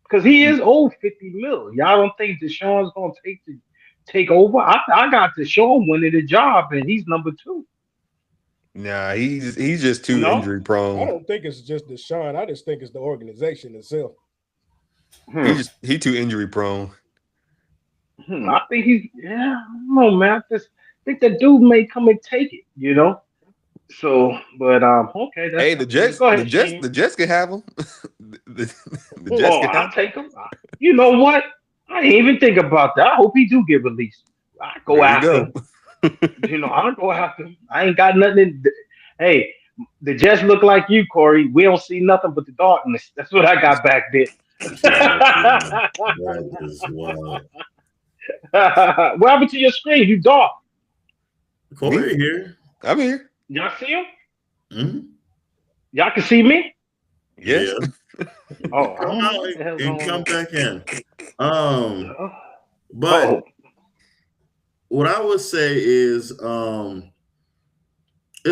because he is old 50 mil. Y'all don't think Deshaun's going to take over? I got Deshaun winning the job and he's number two.
Nah, he's just too
No,
injury
I
prone.
don't think it's just Deshaun. I just think it's the organization itself.
hmm.
He too injury prone.
I think he's yeah. I don't know, man. I just think the dude may come and take it. So, but okay,
Hey,
that's cool. Go ahead, Shane.
The Jets can have him. the Jets
Oh,
can
I'll
have.
take him. You know what? I didn't even think about that. I hope he do get released. I go
There you
after
go.
him. I'll go after him. I ain't got nothing. Hey, the Jets look like you, Corey. We don't see nothing but the darkness. That's what I got back there.
that is, that is wild.
What happened to your screen? You dark.
Me,
Corey here.
I'm here.
Y'all see him?
Hmm.
Y'all can see me?
Yes.
Yeah.
Oh, I
Come
don't know
out
what the hell's
and
going
come
on.
back in. Um,
Oh,
but
oh.
what I would say is it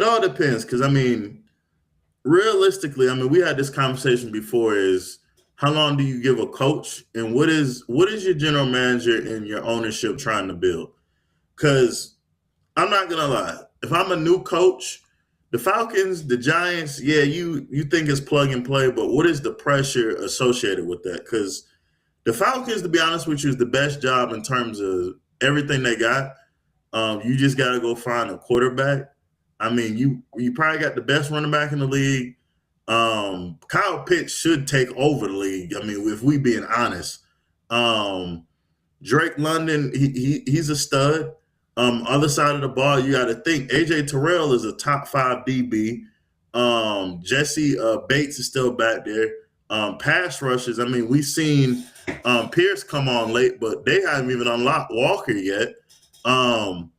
all depends because realistically, we had this conversation before is how long do you give a coach and what is your general manager and your ownership trying to build? Because I'm not gonna lie, if I'm a new coach, the Falcons, the Giants, yeah, you think it's plug and play, but what is the pressure associated with that? Because the Falcons, to be honest with you, is the best job in terms of everything they got. You just got to go find a quarterback. You probably got the best running back in the league. Kyle Pitts should take over the league. If we being honest, um, Drake London, he's a stud. Other side of the ball, you got to think AJ Terrell is a top five DB. Jesse Bates is still back there. Pass rushes. We've seen Pierce come on late, but they haven't even unlocked Walker yet. Um,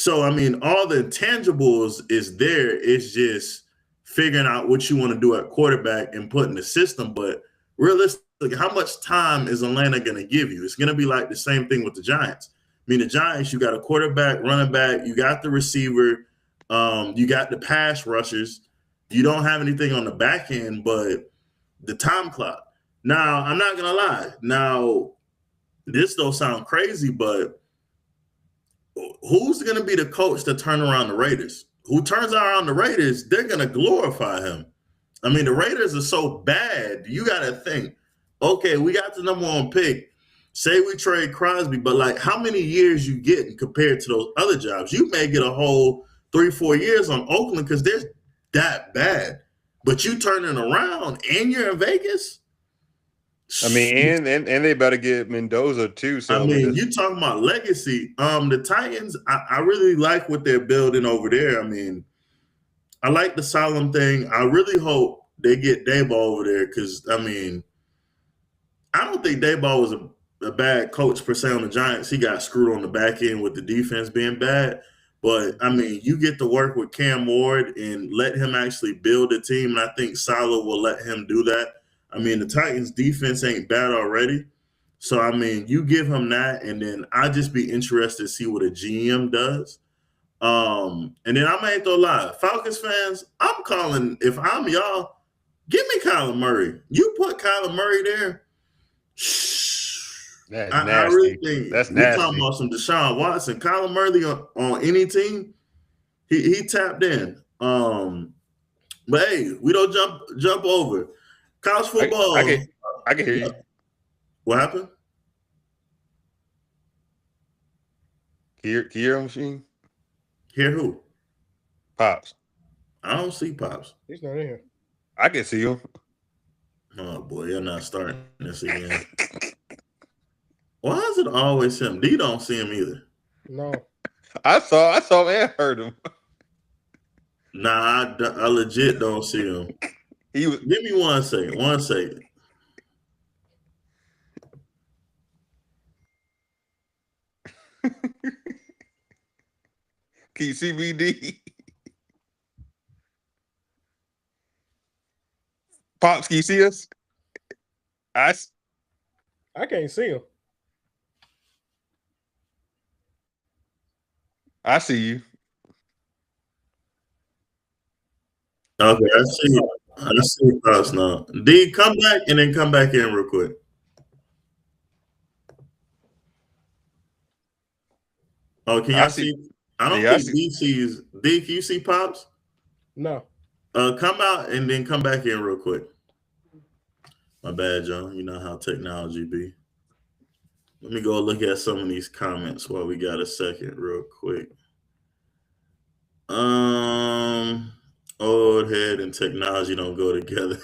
all the intangibles is there. It's just figuring out what you want to do at quarterback and putting the system. But realistically, how much time is Atlanta going to give you? It's going to be like the same thing with the Giants. The Giants, you got a quarterback, running back, you got the receiver, you got the pass rushers. You don't have anything on the back end, but the time clock. Now, I'm not going to lie. Now, this don't sound crazy, but who's going to be the coach to turn around the Raiders? Who turns around the Raiders, they're going to glorify him. The Raiders are so bad. You got to think, okay, we got the number one pick. Say we trade Crosby, but like how many years you getting compared to those other jobs? You may get a whole 3-4 years on Oakland because they're that bad. But you turning around and you're in Vegas?
I mean, and they better get Mendoza too. So
I
I mean,
mean, you talking about legacy. The Titans, I really like what they're building over there. I mean, I like the solemn thing. I really hope they get Dayball over there because, I mean, I don't think Dayball was a bad coach per se on the Giants. He got screwed on the back end with the defense being bad. But, I mean, you get to work with Cam Ward and let him actually build a team, and I think Salah will let him do that. I mean, the Titans' defense ain't bad already. So, I mean, you give him that, and then I'd just be interested to see what a GM does. And then I ain't gonna lie, Falcons fans, I'm calling, if I'm y'all, give me Kyler Murray. You put Kyler Murray there,
that's
I really
nasty.
think
That's
we talking
nasty.
about some Deshaun Watson. Kyler Murray on any team, he tapped in. But hey, we don't jump over. College
I, I
football.
can I can hear you.
What happened?
Can you hear machine?
Hear who?
Pops.
I don't see Pops.
He's not in here.
I can see him.
Oh boy, you're not starting this again. Why is it always him? D don't see him either.
No.
I saw and heard him.
Nah, I legit don't see him.
He was
Give me 1 second. 1 second.
Can you see BD? Pops, can you see us?
I can't see him.
I see you.
Okay, I see. I see Pops now. D, come back and then come back in real quick. Oh, can
I
y'all
see.
see? I don't
Yeah, I
think
see.
D sees. D, can you see Pops?
No.
Come out and then come back in real quick. My bad, John. You know how technology be. Let me go look at some of these comments while we got a second, real quick. Old head and technology don't go together.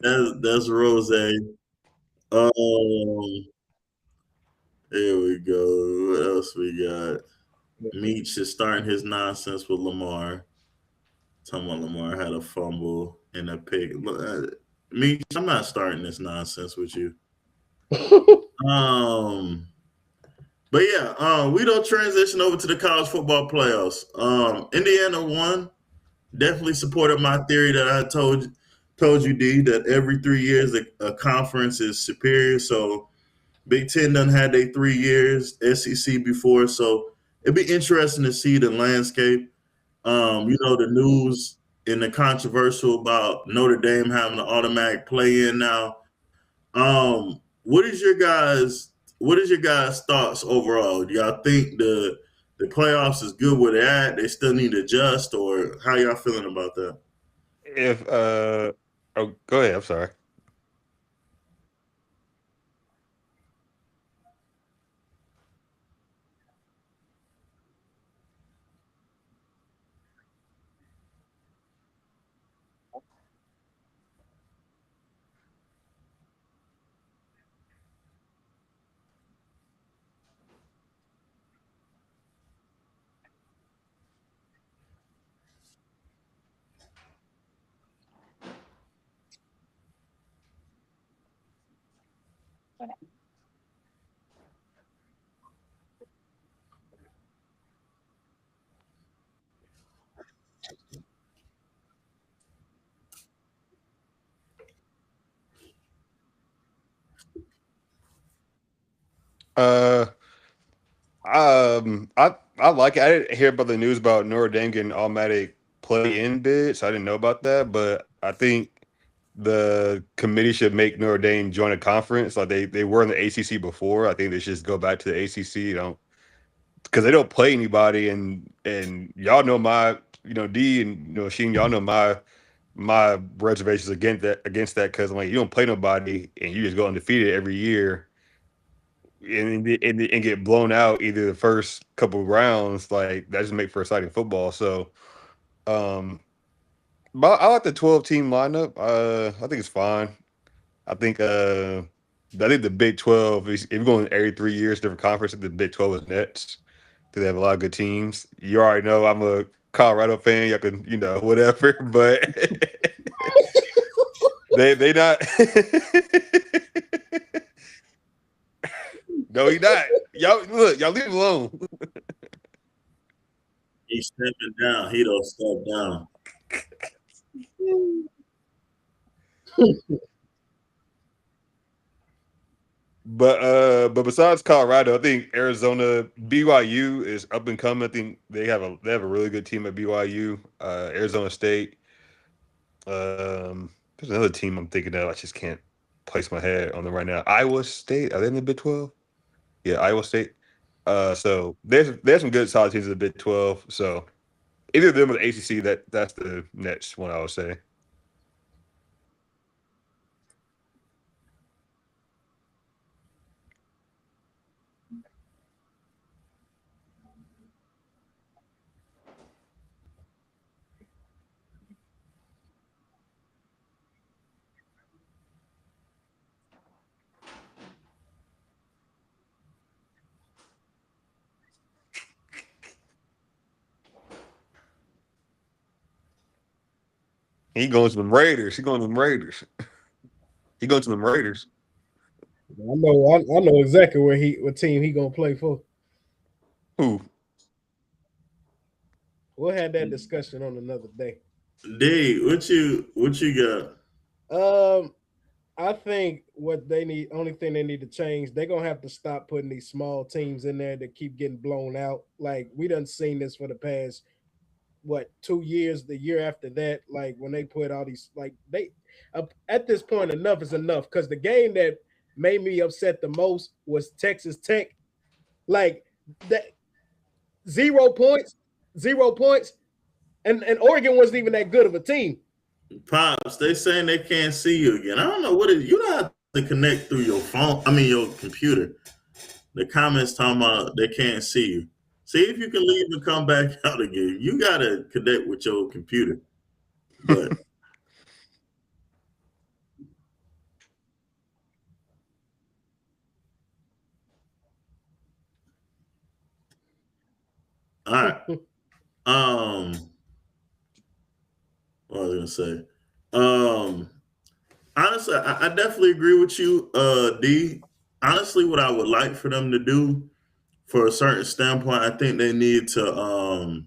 that's Rose. Here we go. What else we got? Meach is starting his nonsense with Lamar. Talking about Lamar had a fumble and a pick. Meach, I'm not starting this nonsense with you. But yeah, we don't transition over to the college football playoffs. Indiana won. Definitely supported my theory that I told you, D, that every 3 years a conference is superior. So Big Ten done had their 3 years, SEC before. So it'd be interesting to see the landscape. The news and the controversial about Notre Dame having an automatic play in now. What is your guys' thoughts overall? Do y'all think the playoffs is good where they're at? They still need to adjust, or how y'all feeling about that?
If oh, go ahead. I'm sorry. Uh, I like it. I didn't hear about the news about Notre Dame getting automatic play-in bid, so I didn't know about that. But I think the committee should make Notre Dame join a conference. Like they were in the ACC before. I think they should just go back to the ACC. Because they don't play anybody, and y'all know my D and Sheen, y'all know my reservations against that because like you don't play nobody and you just go undefeated every year and get blown out either the first couple rounds. Like that just make for exciting football. So um but I like the 12 team lineup. I think it's fine. I think the Big 12 is, if you're going every 3 years different conference, the Big 12 is next. They have a lot of good teams. You already know I'm a Colorado fan. You can whatever, but they not. No, he not. Y'all look. Y'all leave him alone.
He's stepping down. He don't step down.
But besides Colorado, I think Arizona, BYU is up and coming. I think they have a really good team at BYU. Arizona State. There's another team I'm thinking of. I just can't place my head on them right now. Iowa State. Are they in the Big 12? Yeah, Iowa State. So there's some good solid teams in the Big 12. So either of them or the ACC. That's the next one I would say. He going to them Raiders. He going to them Raiders. He going to them Raiders.
I know exactly what team he gonna play for.
Who?
We'll have that discussion on another day.
D, what you got?
I think what they need, only thing they need to change, they're gonna have to stop putting these small teams in there that keep getting blown out. Like we done seen this for the past 2 years. The year after that, like when they put all these, like they at this point, enough is enough. Because the game that made me upset the most was Texas Tech. Like that 0 points, 0 points, and Oregon wasn't even that good of a team.
Pops, they saying they can't see you again. I don't know what it is. You don't have to connect through your phone. I mean your computer. The comments talking about they can't see you. See if you can leave and come back out again. You gotta connect with your computer. But all right. What was I gonna say? Um Honestly, I definitely agree with you, D. Honestly, what I would like for them to do for a certain standpoint, I think they need to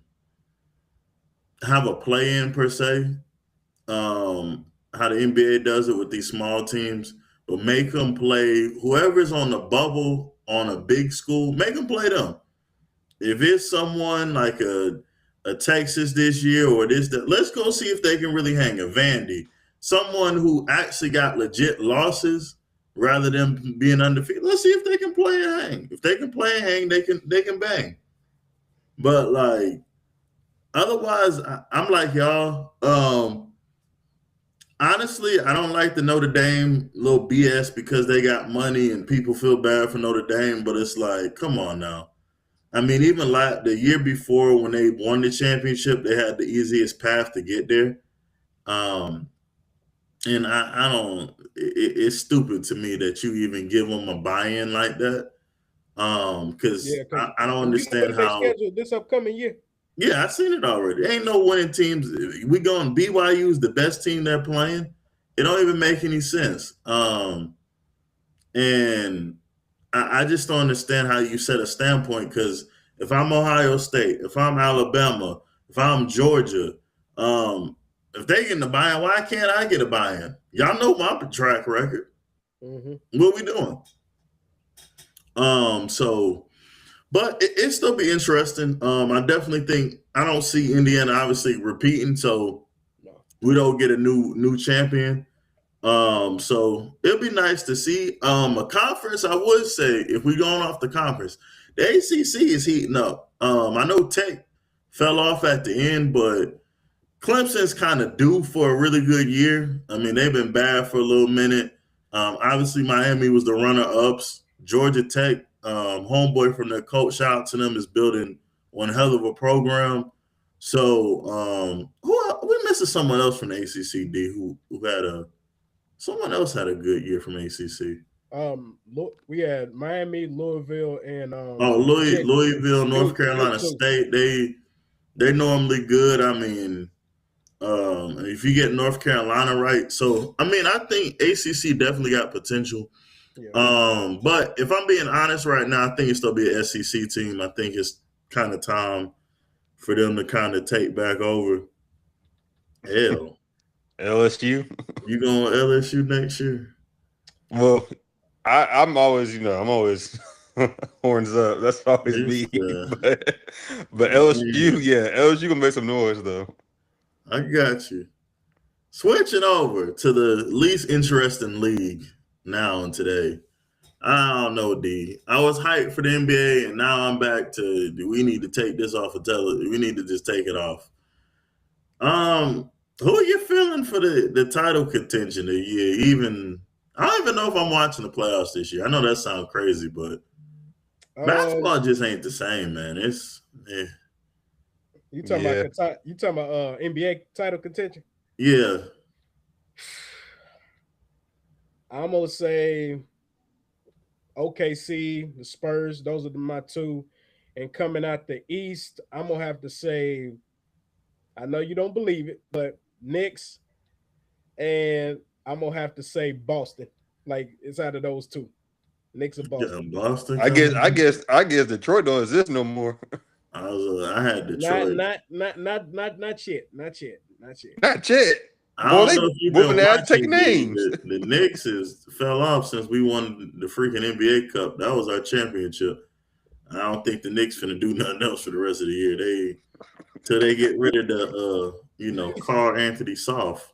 have a play in per se. How the NBA does it with these small teams, but make them play whoever's on the bubble on a big school, make them play them. If it's someone like a Texas this year or this that, let's go see if they can really hang a Vandy, someone who actually got legit losses rather than being undefeated. Let's see if they can play and hang. If they can play and hang, they can bang. But like otherwise, I'm like y'all. Honestly, I don't like the Notre Dame little BS because they got money and people feel bad for Notre Dame. But it's like, come on now. I mean, even like the year before when they won the championship, they had the easiest path to get there. Um, and I don't. It's stupid to me that you even give them a buy-in like that. Because
Yeah, because
I don't
you know what
understand
they
how.
scheduled this upcoming year.
Yeah, I've seen it already. Ain't no winning teams. We going BYU is the best team they're playing. It don't even make any sense. And I just don't understand how you set a standpoint because if I'm Ohio State, if I'm Alabama, if I'm Georgia, if they get the buy-in, why can't I get a buy-in? Y'all know my track record.
Mm-hmm.
What we doing? So, but it still be interesting. I definitely think I don't see Indiana obviously repeating, so
No.
we don't get a new champion. So it'll be nice to see. A conference, I would say, if we're going off the conference, the ACC is heating up. I know Tech fell off at the end, but Clemson's kind of due for a really good year. I mean, they've been bad for a little minute. Obviously, Miami was the runner-ups. Georgia Tech, homeboy from their coach, shout out to them, is building one hell of a program. So, we missing someone else from the ACCD who had a Someone else had a good year from ACC.
Look, we had Miami, Louisville, and
Oh,
Virginia.
Louisville, North
Them
Carolina
two.
State. They normally good. I mean, if you get North Carolina right, so I mean, I think ACC definitely got potential.
Yeah.
But if I'm being honest right now, I think it's still be an SEC team. I think it's kind of time for them to kind of take back over. Hell,
LSU.
you going LSU next year?
Well, I'm always, I'm always horns up. That's always
It's,
me. But LSU,
man,
yeah, LSU gonna make some noise though.
I got you. Switching over to the least interesting league now and today. I don't know, D. I was hyped for the NBA, and now I'm back to do we need to take this off of television? We need to just take it off. Who are you feeling for the title contention of the year? Even I don't even know if I'm watching the playoffs this year. I know that sounds crazy, but basketball just ain't the same, man. It's
You talking about NBA title contention?
yeah.
I'm gonna say OKC, the Spurs. Those are my two. And coming out the East, I'm gonna have to say, I know you don't believe it, but Knicks, and I'm gonna have to say Boston. Like it's out of those two, Knicks and Boston.
Boston.
I guess Detroit don't exist no more.
I had Detroit.
Not yet.
Not yet.
I
Boy,
don't
they
know if you've
whooping
been
ass taking
watching.
names.
The Knicks fell off since we won the freaking NBA Cup. That was our championship. I don't think the Knicks finna do nothing else for the rest of the year. Till they get rid of the Carl Anthony Soft.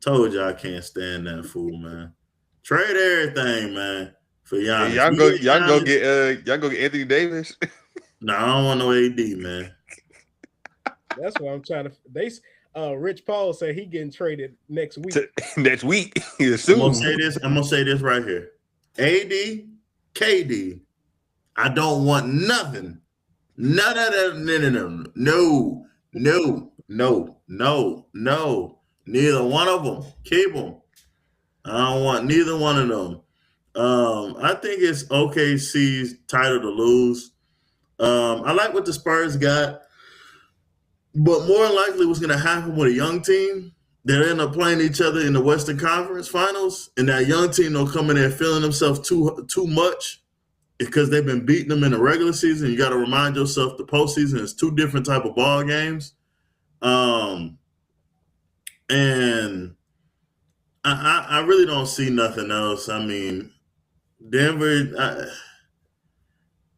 Told you I can't stand that fool, man. Trade everything, man, for Giannis.
Y'all go get Anthony Davis.
No, I don't want no AD, man.
That's what I'm trying to. Rich Paul said he getting traded next week.
Next week,
I'm gonna say this right here. AD, KD. I don't want nothing. None of that. No. Neither one of them. Keep them. I don't want neither one of them. I think it's OKC's title to lose. I like what the Spurs got, but more than likely what's going to happen with a young team, they'll end up playing each other in the Western Conference Finals, and that young team will come in there feeling themselves too much because they've been beating them in the regular season. You got to remind yourself the postseason is two different type of ball games. And I really don't see nothing else. I mean, Denver,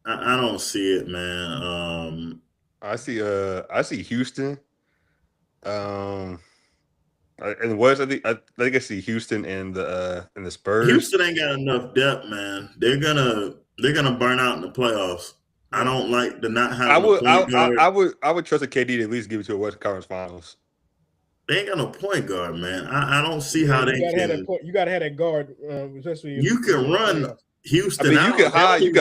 I don't see it, man.
I see Houston. And West, I think I see Houston and the Spurs.
Houston ain't got enough depth, man. They're gonna burn out in the playoffs. I don't like the not having a point guard.
I would trust a KD to at least give it to a Western Conference Finals.
They ain't got no point guard, man. I don't see how they can.
You gotta have that guard, especially.
You can run Houston.
I mean, you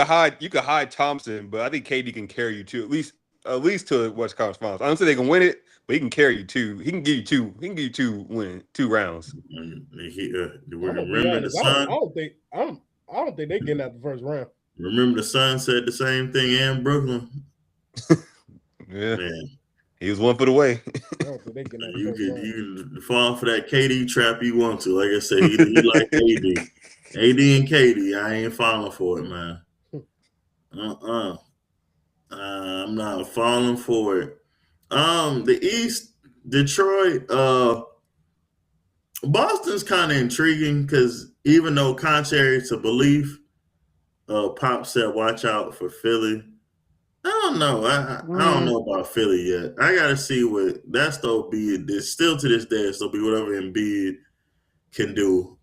could hide Thompson, but I think KD can carry you to at least to the Western Conference Finals. I don't say they can win it, but he can carry you two. He can give you two. He can give you two rounds.
Remember the Sun.
I don't think they getting out the first round.
Remember the Sun said the same thing in Brooklyn.
Yeah, man. He was 1 foot away.
You can fall for that KD trap you want to. Like I said, he like AD and KD. I ain't falling for it, man. I'm not falling for it. The East, Detroit, Boston's kind of intriguing because even though contrary to belief, Pop said watch out for Philly. I don't know. I don't know about Philly yet. I gotta see what that's still be. It's still to this day, it's still be whatever Embiid can do.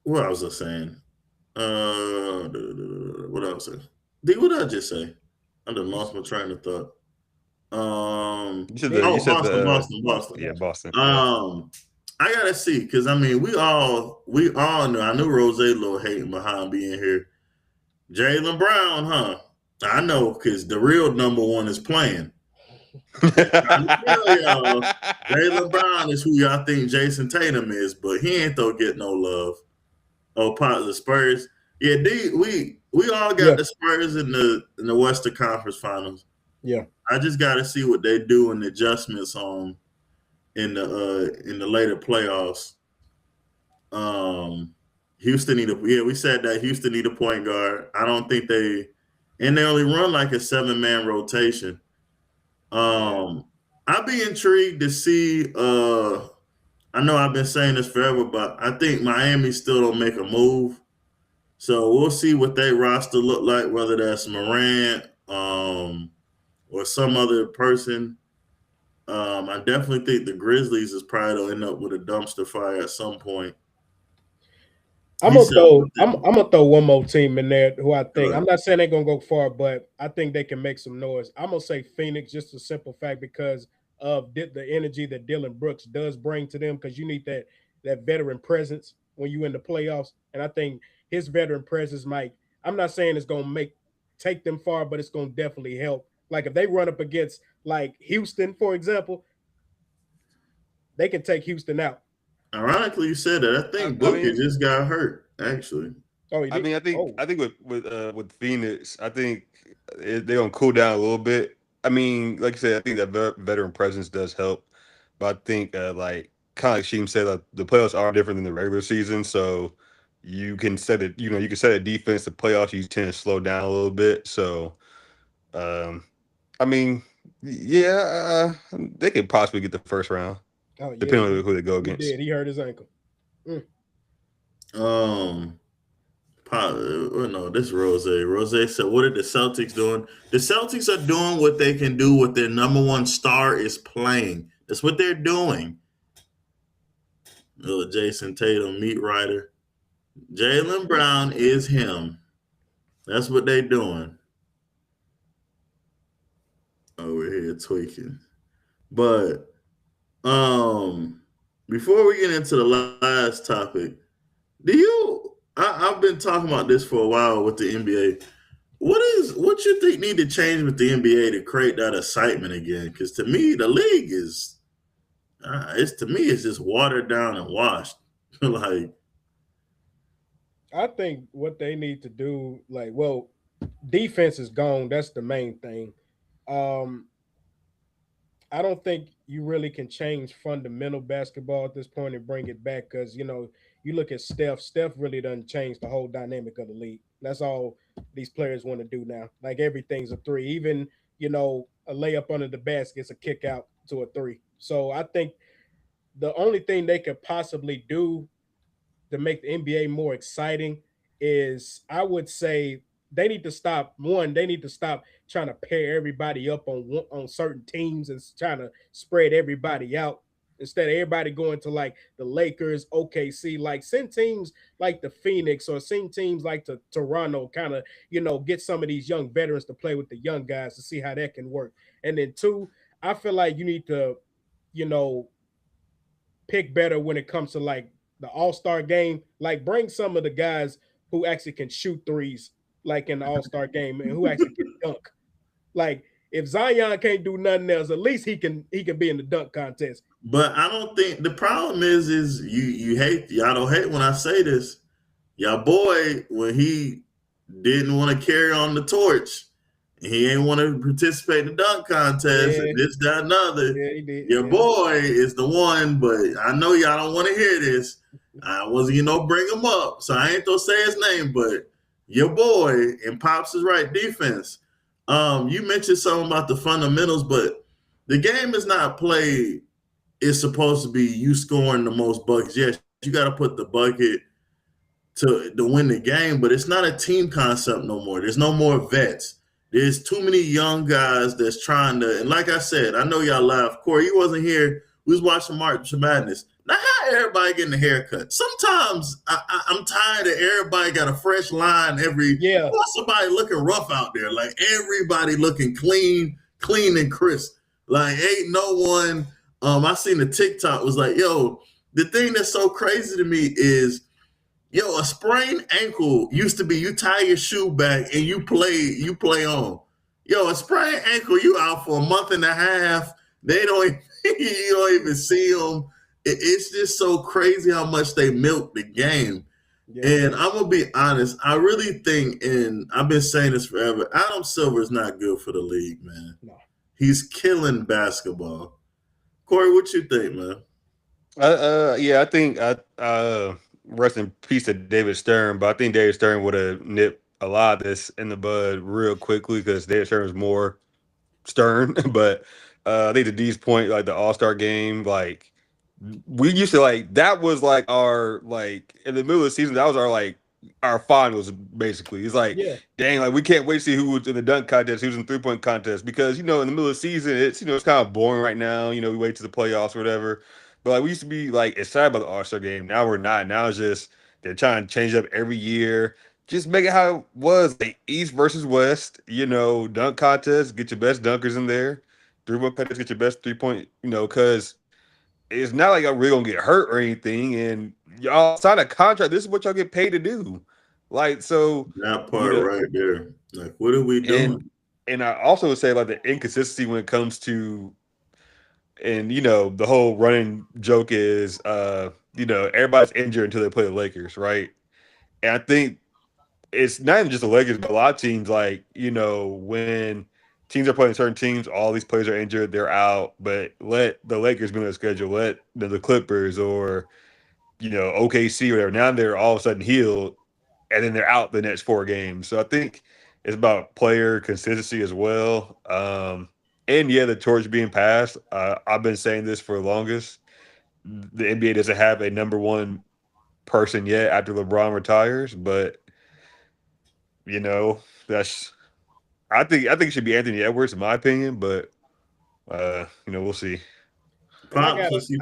What else was I saying? What else? D, what did I just say? I done lost my train of thought. Boston.
Yeah, Boston.
I gotta see because I mean we all know. I knew Rose a little hating behind being here. Jaylen Brown, huh? I know because the real number one is playing. Trying to tell y'all, Jaylen Brown is who y'all think Jason Tatum is, but he ain't though get no love. Oh, part of the Spurs. Yeah, we all got
Yeah.
the Spurs in the Western Conference Finals.
Yeah.
I just got to see what they do in the adjustments on in the later playoffs. Houston need a we said that Houston need a point guard. I don't think they only run like a 7-man rotation. I'd be intrigued to see I know I've been saying this forever, but I think Miami still don't make a move. So we'll see what their roster look like, whether that's Morant or some other person. I definitely think the Grizzlies is probably to end up with a dumpster fire at some point.
I'm gonna throw one more team in there who I think, I'm not saying they're gonna go far, but I think they can make some noise. I'm gonna say Phoenix, just a simple fact because of the energy that Dylan Brooks does bring to them. Because you need that veteran presence when you in the playoffs, and I think his veteran presence might. I'm not saying it's gonna take them far, but it's gonna definitely help. Like if they run up against like Houston, for example, they can take Houston out.
Ironically, you said that. I think Booker just got hurt. Actually,
Oh,
I think with Phoenix, I think they're gonna cool down a little bit. I mean, like you said, I think that veteran presence does help, but I think like kind of like Sheem said, the playoffs are different than the regular season, so you can set it. You know, you can set a defense. The playoffs you tend to slow down a little bit. So, I mean, yeah, they could possibly get the first round, depending on who they go against.
He hurt his ankle.
No, this Rose. Rose said, "What are the Celtics doing? The Celtics are doing what they can do. What their number one star is playing. That's what they're doing." Oh, Jason Tatum, meat writer. Jaylen Brown is him. That's what they're doing. Over here tweaking, but before we get into the last topic, I've been talking about this for a while with the NBA. What you think need to change with the NBA to create that excitement again? Because to me, the league is it's just watered down and washed. Like,
I think what they need to do, defense is gone. That's the main thing. I don't think you really can change fundamental basketball at this point and bring it back because you look at Steph. Steph really doesn't change the whole dynamic of the league. That's all these players want to do now. Like everything's a three. Even a layup under the basket's a kick out to a three. So I think the only thing they could possibly do to make the NBA more exciting is I would say they need to stop. One, they need to stop trying to pair everybody up on certain teams and trying to spread everybody out. Instead of everybody going to like the Lakers, OKC, like send teams like the Phoenix or send teams like the Toronto, kind of get some of these young veterans to play with the young guys to see how that can work. And then two, I feel like you need to, you know, pick better when it comes to like the All-Star game. Like bring some of the guys who actually can shoot threes, like in the All-Star game, and who actually can dunk. Like if Zion can't do nothing else, at least he can be in the dunk contest.
but I don't think the problem is y'all don't hate when I say this. Y'all boy, when he didn't want to carry on the torch, he ain't want to participate in the dunk contest and this, that, and other.
Yeah, he did.
Your boy is the one, but I know y'all don't want to hear this. I wasn't, bring him up, so I ain't gonna say his name, but your boy, and Pops is right, defense. You mentioned something about the fundamentals, but the game is not played. It's supposed to be you scoring the most buckets. Yes, you got to put the bucket to win the game, but it's not a team concept no more. There's no more vets. There's too many young guys that's trying to, and like I said, I know y'all laugh. Corey, you wasn't here. We was watching March Madness. Now, how everybody getting a haircut? Sometimes I'm tired of everybody got a fresh line every.
Yeah.
Somebody looking rough out there. Like everybody looking clean and crisp. Like ain't no one. I seen the TikTok was like, yo, the thing that's so crazy to me is, yo, a sprained ankle used to be you tie your shoe back and you play on. Yo, a sprained ankle, you out for a month and a half. They don't even, you don't even see them. It's just so crazy how much they milk the game.
Yeah,
And I'm gonna be honest, I really think, and I've been saying this forever, Adam Silver is not good for the league, man.
no.
He's killing basketball. Corey, what you think, man?
Yeah, I think rest in peace to David Stern, but I think David Stern would have nipped a lot of this in the bud real quickly because David Stern is more stern. But I think to D's point, like the All Star game, like we used to like that was like our like in the middle of the season that was our like our finals basically. It's like
Yeah,
dang, like we can't wait to see who was in the dunk contest, who's in the 3 point contest because in the middle of the season it's kind of boring right now. We wait to the playoffs or whatever. But like we used to be like excited about the All Star game. Now we're not. Now it's just they're trying to change up every year. Just make it how it was, like East versus West. Dunk contest, get your best dunkers in there. 3 point contest, get your best 3 point. Because it's not like I'm really gonna get hurt or anything. And y'all sign a contract. This is what y'all get paid to do. Like so,
That
you
part
know,
right there. Like, what are we
and
doing?
and I also would say like the inconsistency when it comes to and the whole running joke is everybody's injured until they play the Lakers, right? And I think it's not even just the Lakers, but a lot of teams like when teams are playing certain teams, all these players are injured, they're out. But let the Lakers be on their schedule, let the Clippers or OKC or whatever. Now they're all of a sudden healed, and then they're out the next 4 games. So I think it's about player consistency as well. And yeah, the torch being passed. I've been saying this for the longest. The NBA doesn't have a number one person yet after LeBron retires, but that's I think it should be Anthony Edwards in my opinion, but we'll see.
and I
Pops,
got a,
let's see.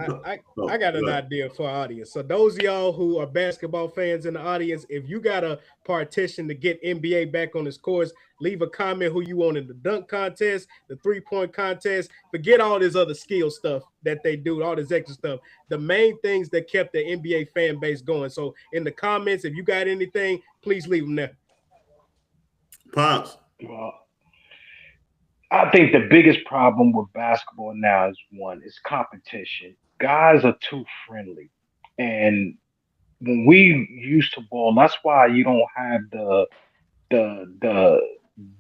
I got an
Go ahead.
idea for our audience. So those of y'all who are basketball fans in the audience, if you got a partition to get NBA back on its course, leave a comment who you want in the dunk contest, the 3 point contest. Forget all this other skill stuff that they do, all this extra stuff. The main things that kept the NBA fan base going. So in the comments, if you got anything, please leave them there.
Pops.
Well, I think the biggest problem with basketball now is one is competition. Guys are too friendly, and when we used to ball, that's why you don't have the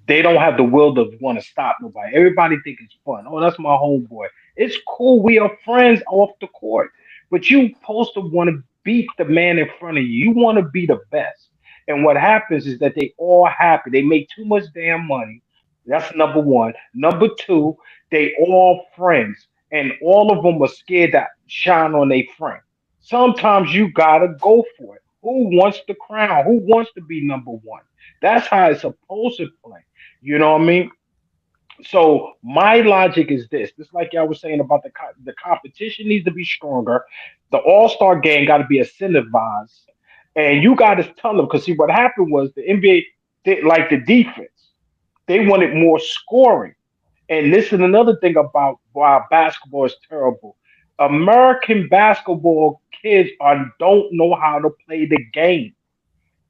they don't have the will to want to stop nobody. Everybody think it's fun. Oh, that's my homeboy. It's cool. We are friends off the court, but you supposed to want to beat the man in front of you. You want to be the best. And what happens is that they all happy. They make too much damn money. That's number one. Number two, they all friends, and all of them are scared to shine on their friend. Sometimes you gotta go for it. Who wants the crown? Who wants to be number one? That's how it's supposed to play. You know what I mean? So my logic is this: just like I was saying about the competition needs to be stronger. The All Star game got to be incentivized, and you got to tell them because see what happened was the NBA did like the defense; they wanted more scoring. And this is another thing about why basketball is terrible. American basketball kids don't know how to play the game.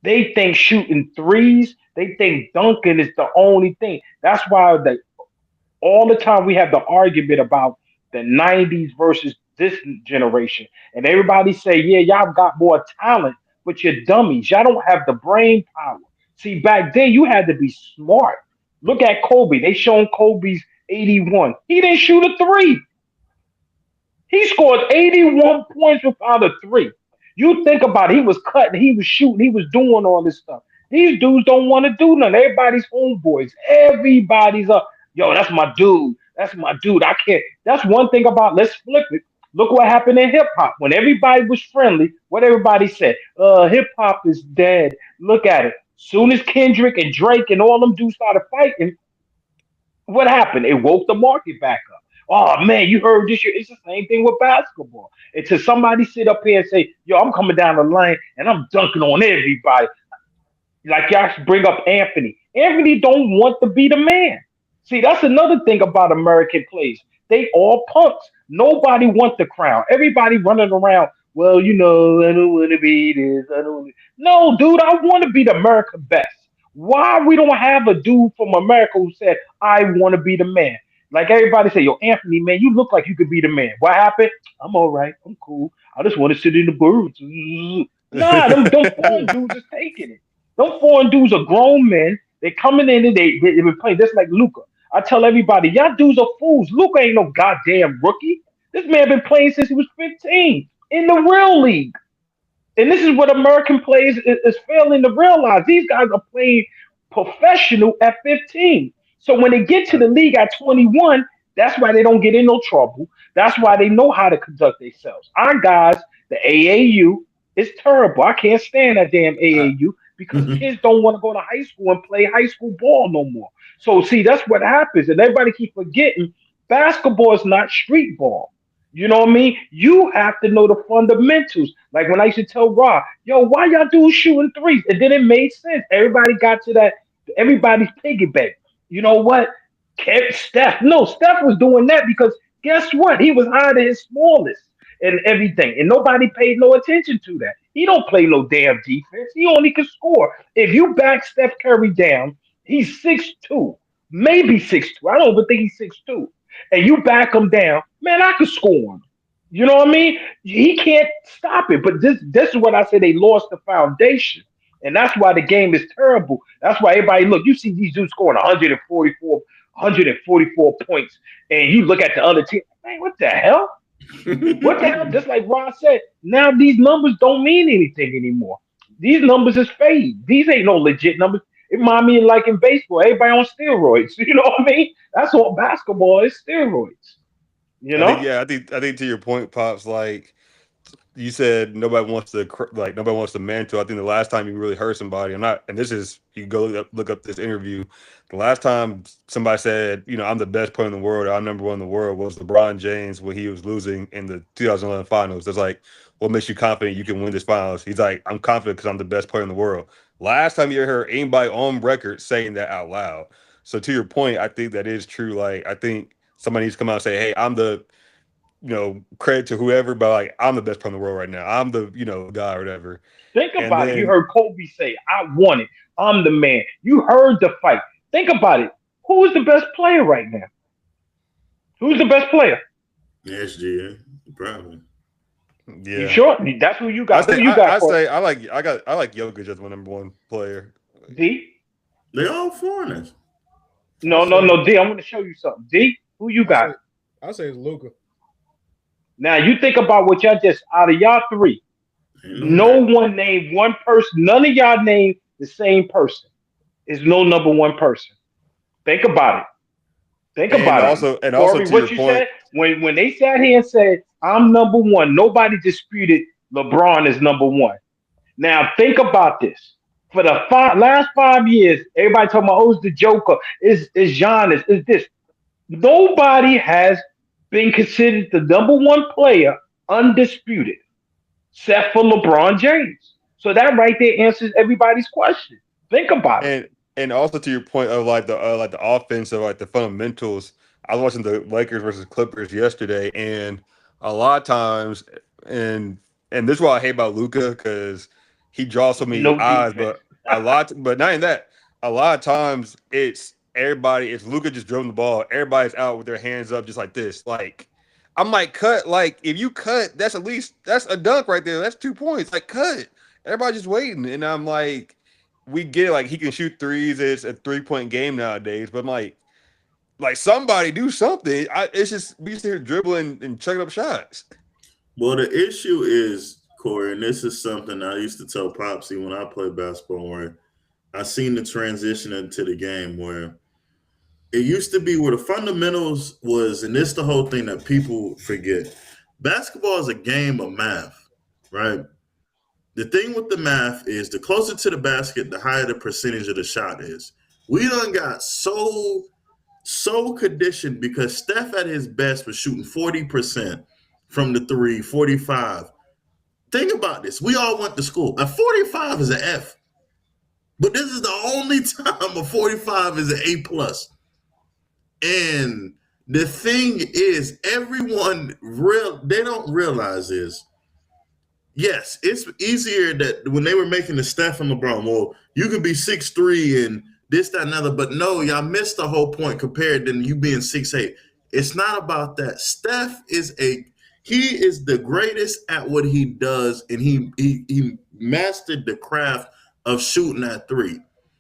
They think shooting threes, they think dunking is the only thing. That's why all the time we have the argument about the 90s versus this generation. And everybody say, yeah, y'all got more talent, but you're dummies. Y'all don't have the brain power. See, back then you had to be smart. Look at Kobe. They shown Kobe's 81. He didn't shoot a three. He scored 81 points without a three. You think about it, he was cutting, he was shooting, he was doing all this stuff. These dudes don't want to do nothing. Everybody's homeboys. Everybody's up. Yo, that's my dude. That's my dude. I can't. That's one thing about, let's flip it. Look what happened in hip hop. When everybody was friendly, what everybody said, hip hop is dead. Look at it. Soon as Kendrick and Drake and all them dudes started fighting, what happened? It woke the market back up. Oh man, you heard this year. It's the same thing with basketball. Until somebody sit up here and say, "Yo, I'm coming down the lane and I'm dunking on everybody." Like y'all should bring up Anthony. Anthony don't want to be the man. See, that's another thing about American plays. They all punks. Nobody want the crown. Everybody running around. Well, I don't want to be this. I don't. No, dude, I want to be the American best. Why we don't have a dude from America who said, I want to be the man? Like everybody say, yo, Anthony, man, you look like you could be the man. What happened? I'm all right. I'm cool. I just want to sit in the birds. Nah, them foreign dudes is taking it. Them foreign dudes are grown men. They coming in and they've been playing just like Luca. I tell everybody, y'all dudes are fools. Luca ain't no goddamn rookie. This man been playing since he was 15 in the real league. And this is what American players is failing to realize. These guys are playing professional at 15. So when they get to the league at 21, that's why they don't get in no trouble. That's why they know how to conduct themselves. Our guys, the AAU, is terrible. I can't stand that damn AAU because kids don't want to go to high school and play high school ball no more. So see, that's what happens. And everybody keep forgetting basketball is not street ball. You know what I mean? You have to know the fundamentals. Like when I used to tell Rob, yo, why y'all do shooting threes? And then it made sense. Everybody got to that. Everybody's piggyback. You know what? Steph. No, Steph was doing that because guess what? He was hiding his smallness and everything. And nobody paid no attention to that. He don't play no damn defense. He only can score. If you back Steph Curry down, he's 6'2", maybe 6'2". I don't even think he's 6'2". And you back him down, man, I could score him. You know what I mean? He can't stop it. But this is what I say. They lost the foundation. And that's why the game is terrible. That's why everybody look, you see these dudes scoring 144 points, and you look at the other team, man, what the hell? What the hell? Just like Ron said, now these numbers don't mean anything anymore. These numbers is fake. These ain't no legit numbers. It remind me of like in baseball, everybody on steroids. You know what I mean? That's what basketball is, steroids. You
I think
know?
yeah, I think to your point, pops. Like you said, nobody wants to mantle. I think the last time you really heard somebody, I'm not, and this is you go look up this interview. The last time somebody said, I'm the best player in the world, or I'm number one in the world, was LeBron James when he was losing in the 2011 finals. It's like, what makes you confident you can win this finals? He's like, I'm confident because I'm the best player in the world. Last time you ever heard anybody on record saying that out loud. So to your point, I think that is true. Like I think somebody needs to come out and say, hey, I'm the credit to whoever, but like I'm the best player in the world right now. I'm the guy or whatever.
Think
And
about it. You
then
heard Kobe say, I want it. I'm the man. You heard the fight. Think about it. Who is the best player right now? Who's the best player?
SGA, probably.
You
yeah,
sure? That's who you
I
got. Who
say
you got,
I
Corey?
say I like Jokic as my number one player.
D?
They all foreigners.
I
No, no,
say
no, D. I'm going to show you something. D, who you
I
got?
say I say it's Luca.
Now, you think about what y'all just, out of y'all three,
Ain't no
no
man.
one named one person. None of y'all named the same person. Is no number one person. Think about it. Think
And
about it.
also and also
Corey,
to your
what you
point,
said? When they sat here and said, I'm number one, nobody disputed LeBron is number one. Now, think about this. For the last 5 years, everybody talking about, oh, it's the Joker, is Giannis, is this. Nobody has been considered the number one player undisputed, except for LeBron James. So that right there answers everybody's question. Think about it.
and and also to your point of like the offense of like the fundamentals. I was watching the Lakers versus Clippers yesterday, and a lot of times, and and this is what I hate about Luca because he draws so many
No
eyes,
defense.
but not in that. A lot of times it's everybody. It's Luca just dribbling the ball. Everybody's out with their hands up, just like this. Like I'm like, cut. Like if you cut, that's a dunk right there. That's 2 points. Like cut. Everybody's just waiting, and I'm like we get it, like he can shoot threes. It's a 3 point game nowadays, but I'm like somebody do something. It's just we just here dribbling and chucking up shots.
Well, the issue is, Corey, and this is something I used to tell Popsy when I played basketball, where I seen the transition into the game where it used to be where the fundamentals was, and this is the whole thing that people forget. Basketball is a game of math, right? The thing with the math is the closer to the basket, the higher the percentage of the shot is. We done got so conditioned because Steph at his best was shooting 40% from the three, 45. Think about this. We all went to school. A 45 is an F. But this is the only time a 45 is an A plus. And the thing is, everyone they don't realize is yes, it's easier that when they were making the Steph and LeBron, well, you can be 6'3" and this, that, and other, but no, y'all missed the whole point compared to you being 6'8". It's not about that. Steph he is the greatest at what he does, and he mastered the craft of shooting that three.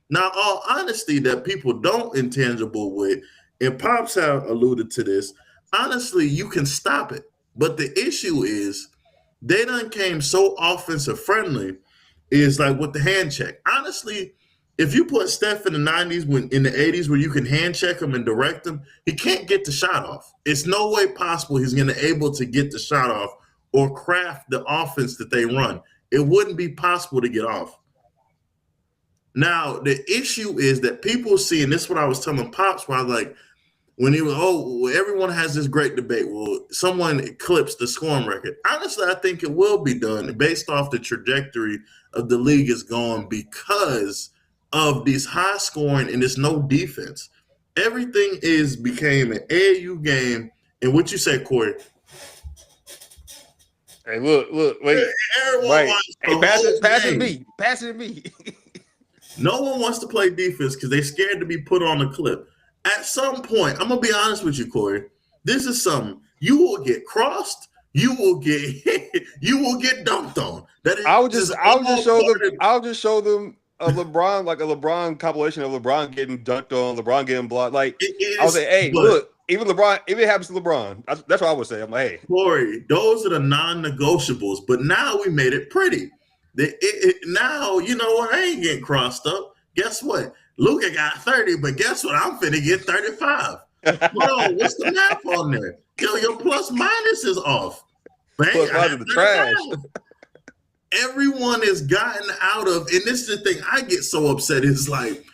Now, all honesty, that people don't intangible with, and Pops have alluded to this. Honestly, you can stop it, but the issue is they done came so offensive friendly is like with the hand check. Honestly, if you put Steph in the 90s, when in the 80s where you can hand check him and direct him, he can't get the shot off. It's no way possible he's going to able to get the shot off or craft the offense that they run. It wouldn't be possible to get off. Now, the issue is that people see, and this is what I was telling Pops, where I was like, when he was, everyone has this great debate. Well, someone eclipsed the scoring record. Honestly, I think it will be done based off the trajectory of the league is going because of these high scoring and there's no defense. Everything became an AAU game. And what you say, Corey?
Hey, look, wait.
Everyone
Right.
wants
Hey, pass it to me. Pass it to me.
No one wants to play defense because they're scared to be put on a clip. At some point, I'm gonna be honest with you, Corey. This is something you will get crossed, you will get hit, you will get dunked on. That is,
I'll just show them a LeBron, like a LeBron compilation of LeBron getting dunked on, LeBron getting blocked. Like I would say, hey, look, even LeBron, if it happens to LeBron, that's what I would say. I'm like, hey,
Corey, those are the non-negotiables. But now we made it pretty. Now you know what? I ain't getting crossed up. Guess what? Luka got 30, but guess what? I'm finna get 35. Hold on, what's the math on there? Yo, your plus minus is off. Bang,
plus minus the trash.
Everyone has gotten out of, and this is the thing I get so upset is like,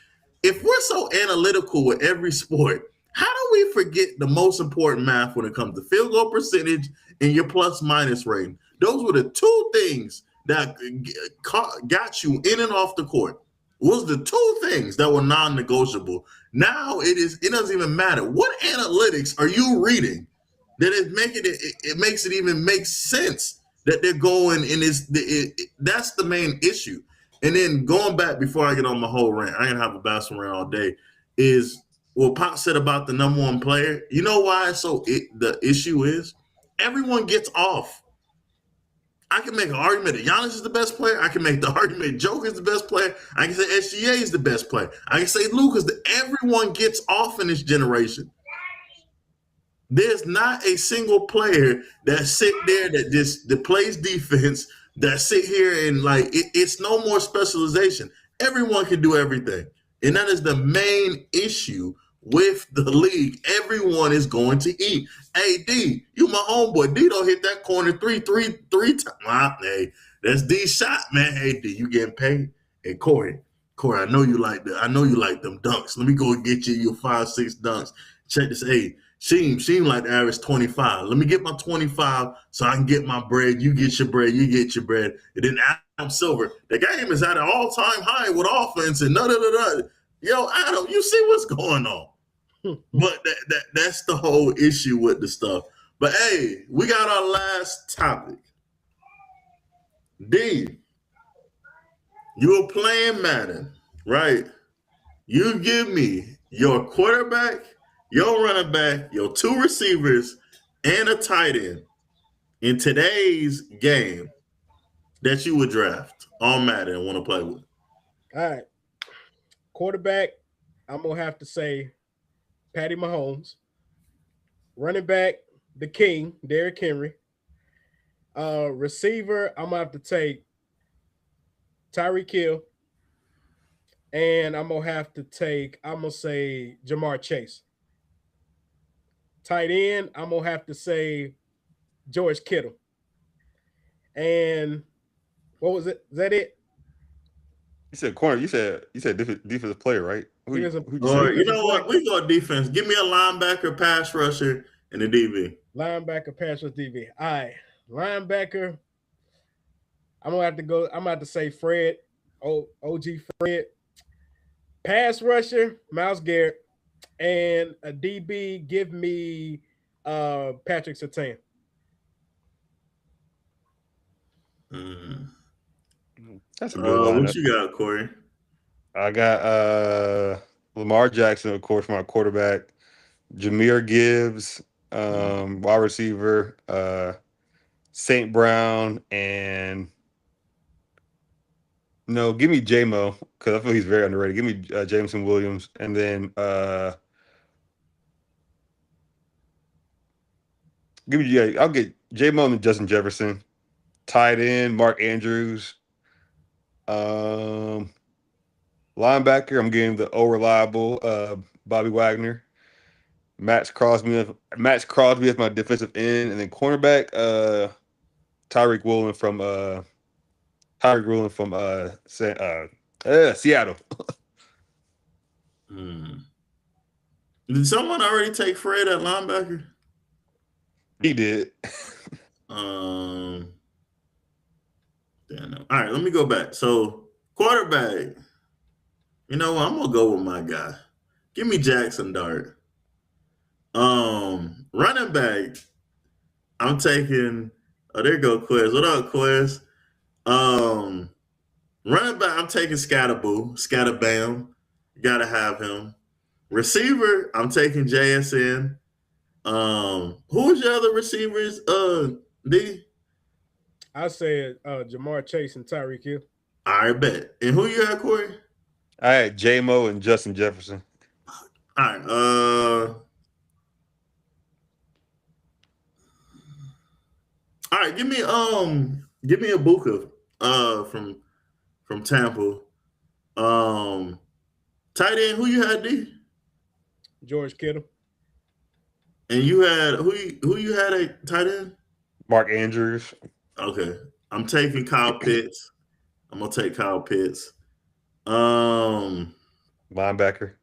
if we're so analytical with every sport, how do we forget the most important math when it comes to field goal percentage and your plus minus rating? Those were the two things that got you in and off the court. Was the two things that were non-negotiable. Now it doesn't even matter. What analytics are you reading that is making it makes it even make sense that they're going in that's the main issue. And then going back before I get on my whole rant, I ain't have a basketball rant all day, is what Pop said about the number one player. You know why? The issue is everyone gets off. I can make an argument that Giannis is the best player. I can make the argument Joker is the best player. I can say SGA is the best player. I can say Luka's. Everyone gets off in this generation. There's not a single player that sit there that plays defense, that sit here and it's no more specialization. Everyone can do everything. And that is the main issue with the league. Everyone is going to eat. Hey, D, you my homeboy. D don't hit that corner three times. Hey, that's D's shot, man. Hey, D, you getting paid? Hey, Corey, I know you like them dunks. Let me go and get you your 5-6 dunks. Check this. Hey, Sheem like the average 25. Let me get my 25 so I can get my bread. You get your bread. You get your bread. And then Adam Silver, the game is at an all-time high with offense and da-da-da-da. Yo, Adam, you see what's going on. But that's the whole issue with the stuff. But, hey, we got our last topic. D, you were playing Madden, right? You give me your quarterback, your running back, your two receivers, and a tight end in today's game that you would draft on Madden and want to play with.
All right. Quarterback, I'm going to have to say Patty Mahomes. Running back, the king, Derrick Henry. Receiver, I'm going to have to take Tyreek Hill. And I'm going to say Jamar Chase. Tight end, I'm going to have to say George Kittle. And what was it? Is that it?
You said corner. You said defensive player, right?
You know what? We go defense. Give me a linebacker, pass rusher, and a DB.
Linebacker, pass rusher, DB. All right. Linebacker, I'm going to have to say Fred, OG Fred. Pass rusher, Myles Garrett. And a DB, give me Patrick Surtain.
Mm.
That's a good
What
lineup.
you got, Corey?
I got Lamar Jackson, of course, my quarterback. Jameer Gibbs, wide receiver. St. Brown, and no, give me J-Mo because I feel he's very underrated. Give me Jameson Williams, and then give me I'll get J-Mo and Justin Jefferson. Tight end Mark Andrews. Um, Linebacker, I'm getting the reliable Bobby Wagner. Max Crosby as my defensive end, and then cornerback Tyreek Woolen from Seattle.
Mm. Did someone already take Fred at linebacker?
He did.
Damn. No. All right, let me go back. So quarterback. You know what? I'm gonna go with my guy. Give me Jackson Dart. Running back. I'm taking. Oh, there you go, Quez. What up, Quez? Um, Running back. I'm taking Scatterboo. Scatterbam. Gotta have him. Receiver. I'm taking JSN. Who's your other receivers? D.
I said Jamar Chase and Tyreek Hill.
I bet. And who you had, Corey?
I had J-Mo and Justin Jefferson.
All right. All right. Give me a Buka. From Tampa. Tight end. Who you had, D?
George Kittle.
And you had who you had at tight end?
Mark Andrews.
Okay. I'm taking Kyle Pitts. I'm gonna take Kyle Pitts. Um,
Linebacker.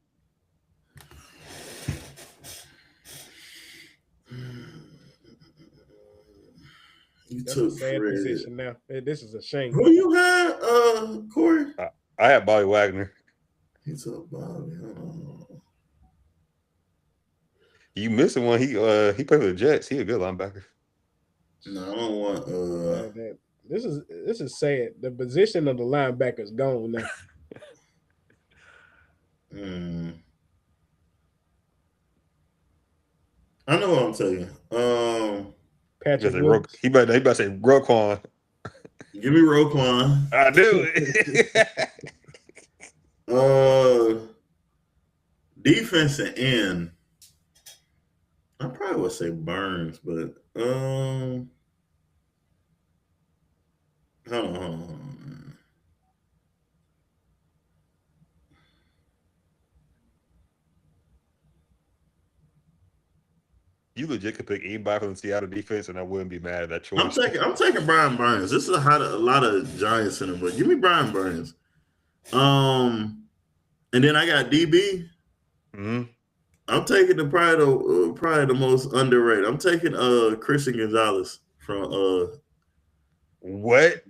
you
That's
took
a sad
Fred.
position now. This is a shame.
Who you had, Corey?
I had Bobby Wagner.
He took Bobby.
You missing one. He played for the Jets. He a good linebacker.
No, I don't want.
This is sad. The position of the linebacker is gone now.
I know what I'm taking.
Patrick Willis.
He better say Roquan.
Give me Roquan.
I knew it.
Defense and end. I probably would say Burns, but hold on.
You legit could pick anybody from the Seattle defense, and I wouldn't be mad at that choice.
I'm taking Brian Burns. This is a lot of Giants in it, but give me Brian Burns. And then I got DB.
Mm-hmm.
I'm taking probably the most underrated. I'm taking Christian Gonzalez from
What?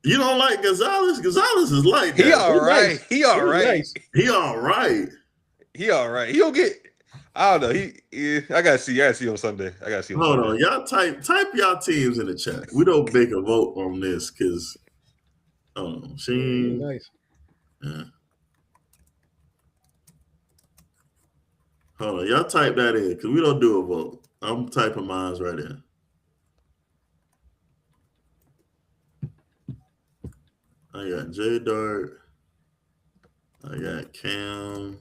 You don't like Gonzalez? Gonzalez is like that.
He all right. He all right.
Nice.
He all right.
He all right. He don't get. I don't know. I gotta see on Sunday. I gotta see.
Hold on, y'all type y'all teams in the chat. We don't make a vote on this because
Nice.
Yeah. Hold on, y'all type that in because we don't do a vote. I'm typing mine right in. I got J Dart. I got Cam,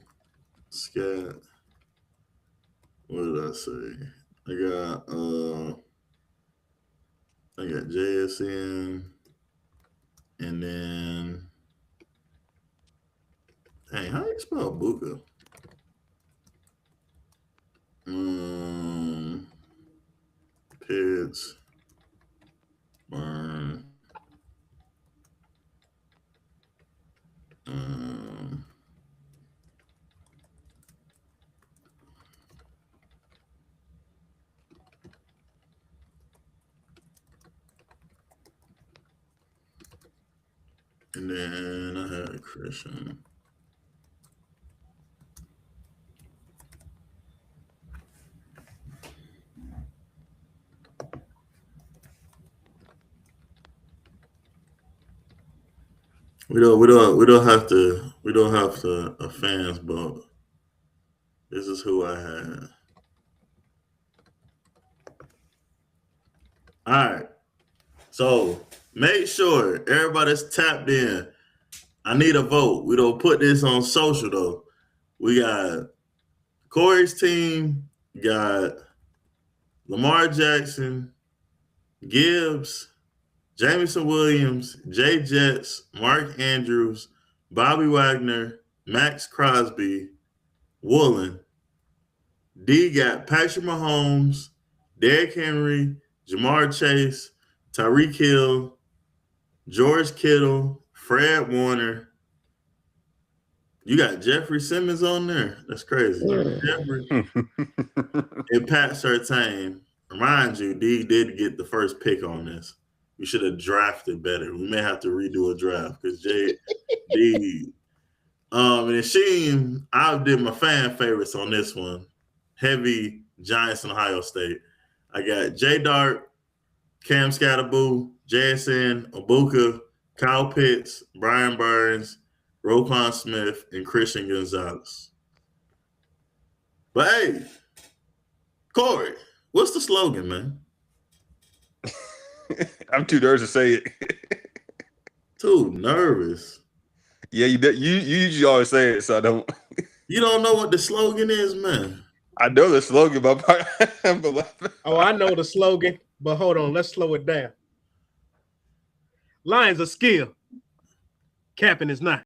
Scat. What did I say? I got JSN, and then hey, how do you spell Buka? Pitts, Burn. And then I had Christian. we don't have to a fans vote. This is who I had. All right. So make sure everybody's tapped in. I need a vote. We don't put this on social though. We got Corey's team, got Lamar Jackson, Gibbs, Jamison Williams, Jay Jets, Mark Andrews, Bobby Wagner, Max Crosby, Woolen. D got Patrick Mahomes, Derrick Henry, Jamar Chase, Tyreek Hill, George Kittle, Fred Warner. You got Jeffrey Simmons on there. That's crazy. Jeffrey and Pat Surtain. Remind you, D did get the first pick on this. We should have drafted better. We may have to redo a draft because D. And Sheen, I did my fan favorites on this one. Heavy Giants and Ohio State. I got J Dart, Cam Scatterboo, JSN, Abuka, Kyle Pitts, Brian Burns, Roquan Smith, and Christian Gonzalez. But hey, Corey, what's the slogan, man?
I'm too nervous to say it.
Too nervous.
Yeah, you usually always say it, so I don't.
You don't know what the slogan is, man.
I know the slogan, but
Oh, I know the slogan, but hold on, let's slow it down. Lions are skill. Capping is not.